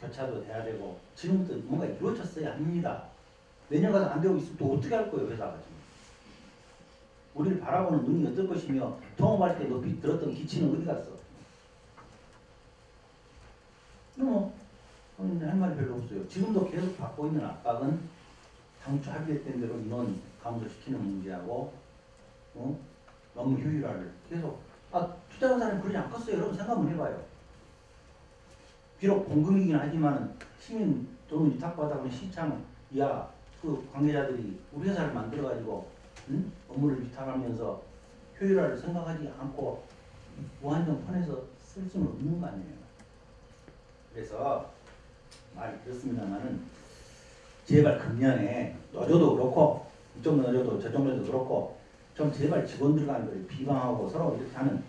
교차도 돼야 되고 지금부터 뭔가 이루어졌어야 합니다. 내년 가서 안 되고 있으면 또 어떻게 할 거예요 회사가 지금. 우리를 바라보는 눈이 어떨 것이며 통합할 때 높이 들었던 기치는 어디 갔어? 할 말이 별로 없어요. 지금도 계속 받고 있는 압박은 당초 합의했던 대로 인원 감소시키는 문제하고 너무 효율화를 계속 투자한 사람이 그러지 않겠어요. 여러분 생각 한번 해봐요. 비록 공금이긴 하지만 시민 돈을 위탁받아보는 시청 이하 그 관계자들이 우리 회사를 만들어가지고 업무를 위탁하면서 효율화를 생각하지 않고 무한정 폰에서 쓸 수는 없는 거 아니에요. 그래서 말이 그렇습니다만은 제발 금년에 노조도 그렇고 이쪽 노조도 저쪽 노조도 그렇고 좀 제발 직원들 간을 비방하고 서로 이렇게 하는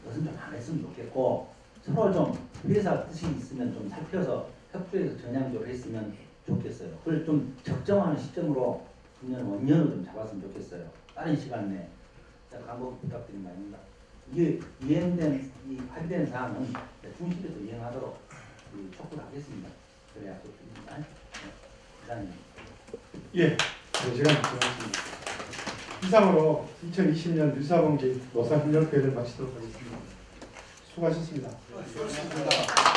것은 좀 안 했으면 좋겠고 서로 좀 회사 뜻이 있으면 좀 살펴서 협조해서 전향적으로 했으면 좋겠어요. 그걸 좀 적정한 시점으로 금년 원년을 좀 잡았으면 좋겠어요. 빠른 시간 내에 간곡 부탁드린 바입니다. 이게 이행된 이 합의된 사항은 중심에서 이행하도록 촉구를 하겠습니다. 그래 약속드립니다. 이상입니다. 예, 네, 시간 지났습니다. 이상으로 2020년 유사범기 노사훈련회를 마치도록 하겠습니다. 수고하셨습니다. 수고하셨습니다.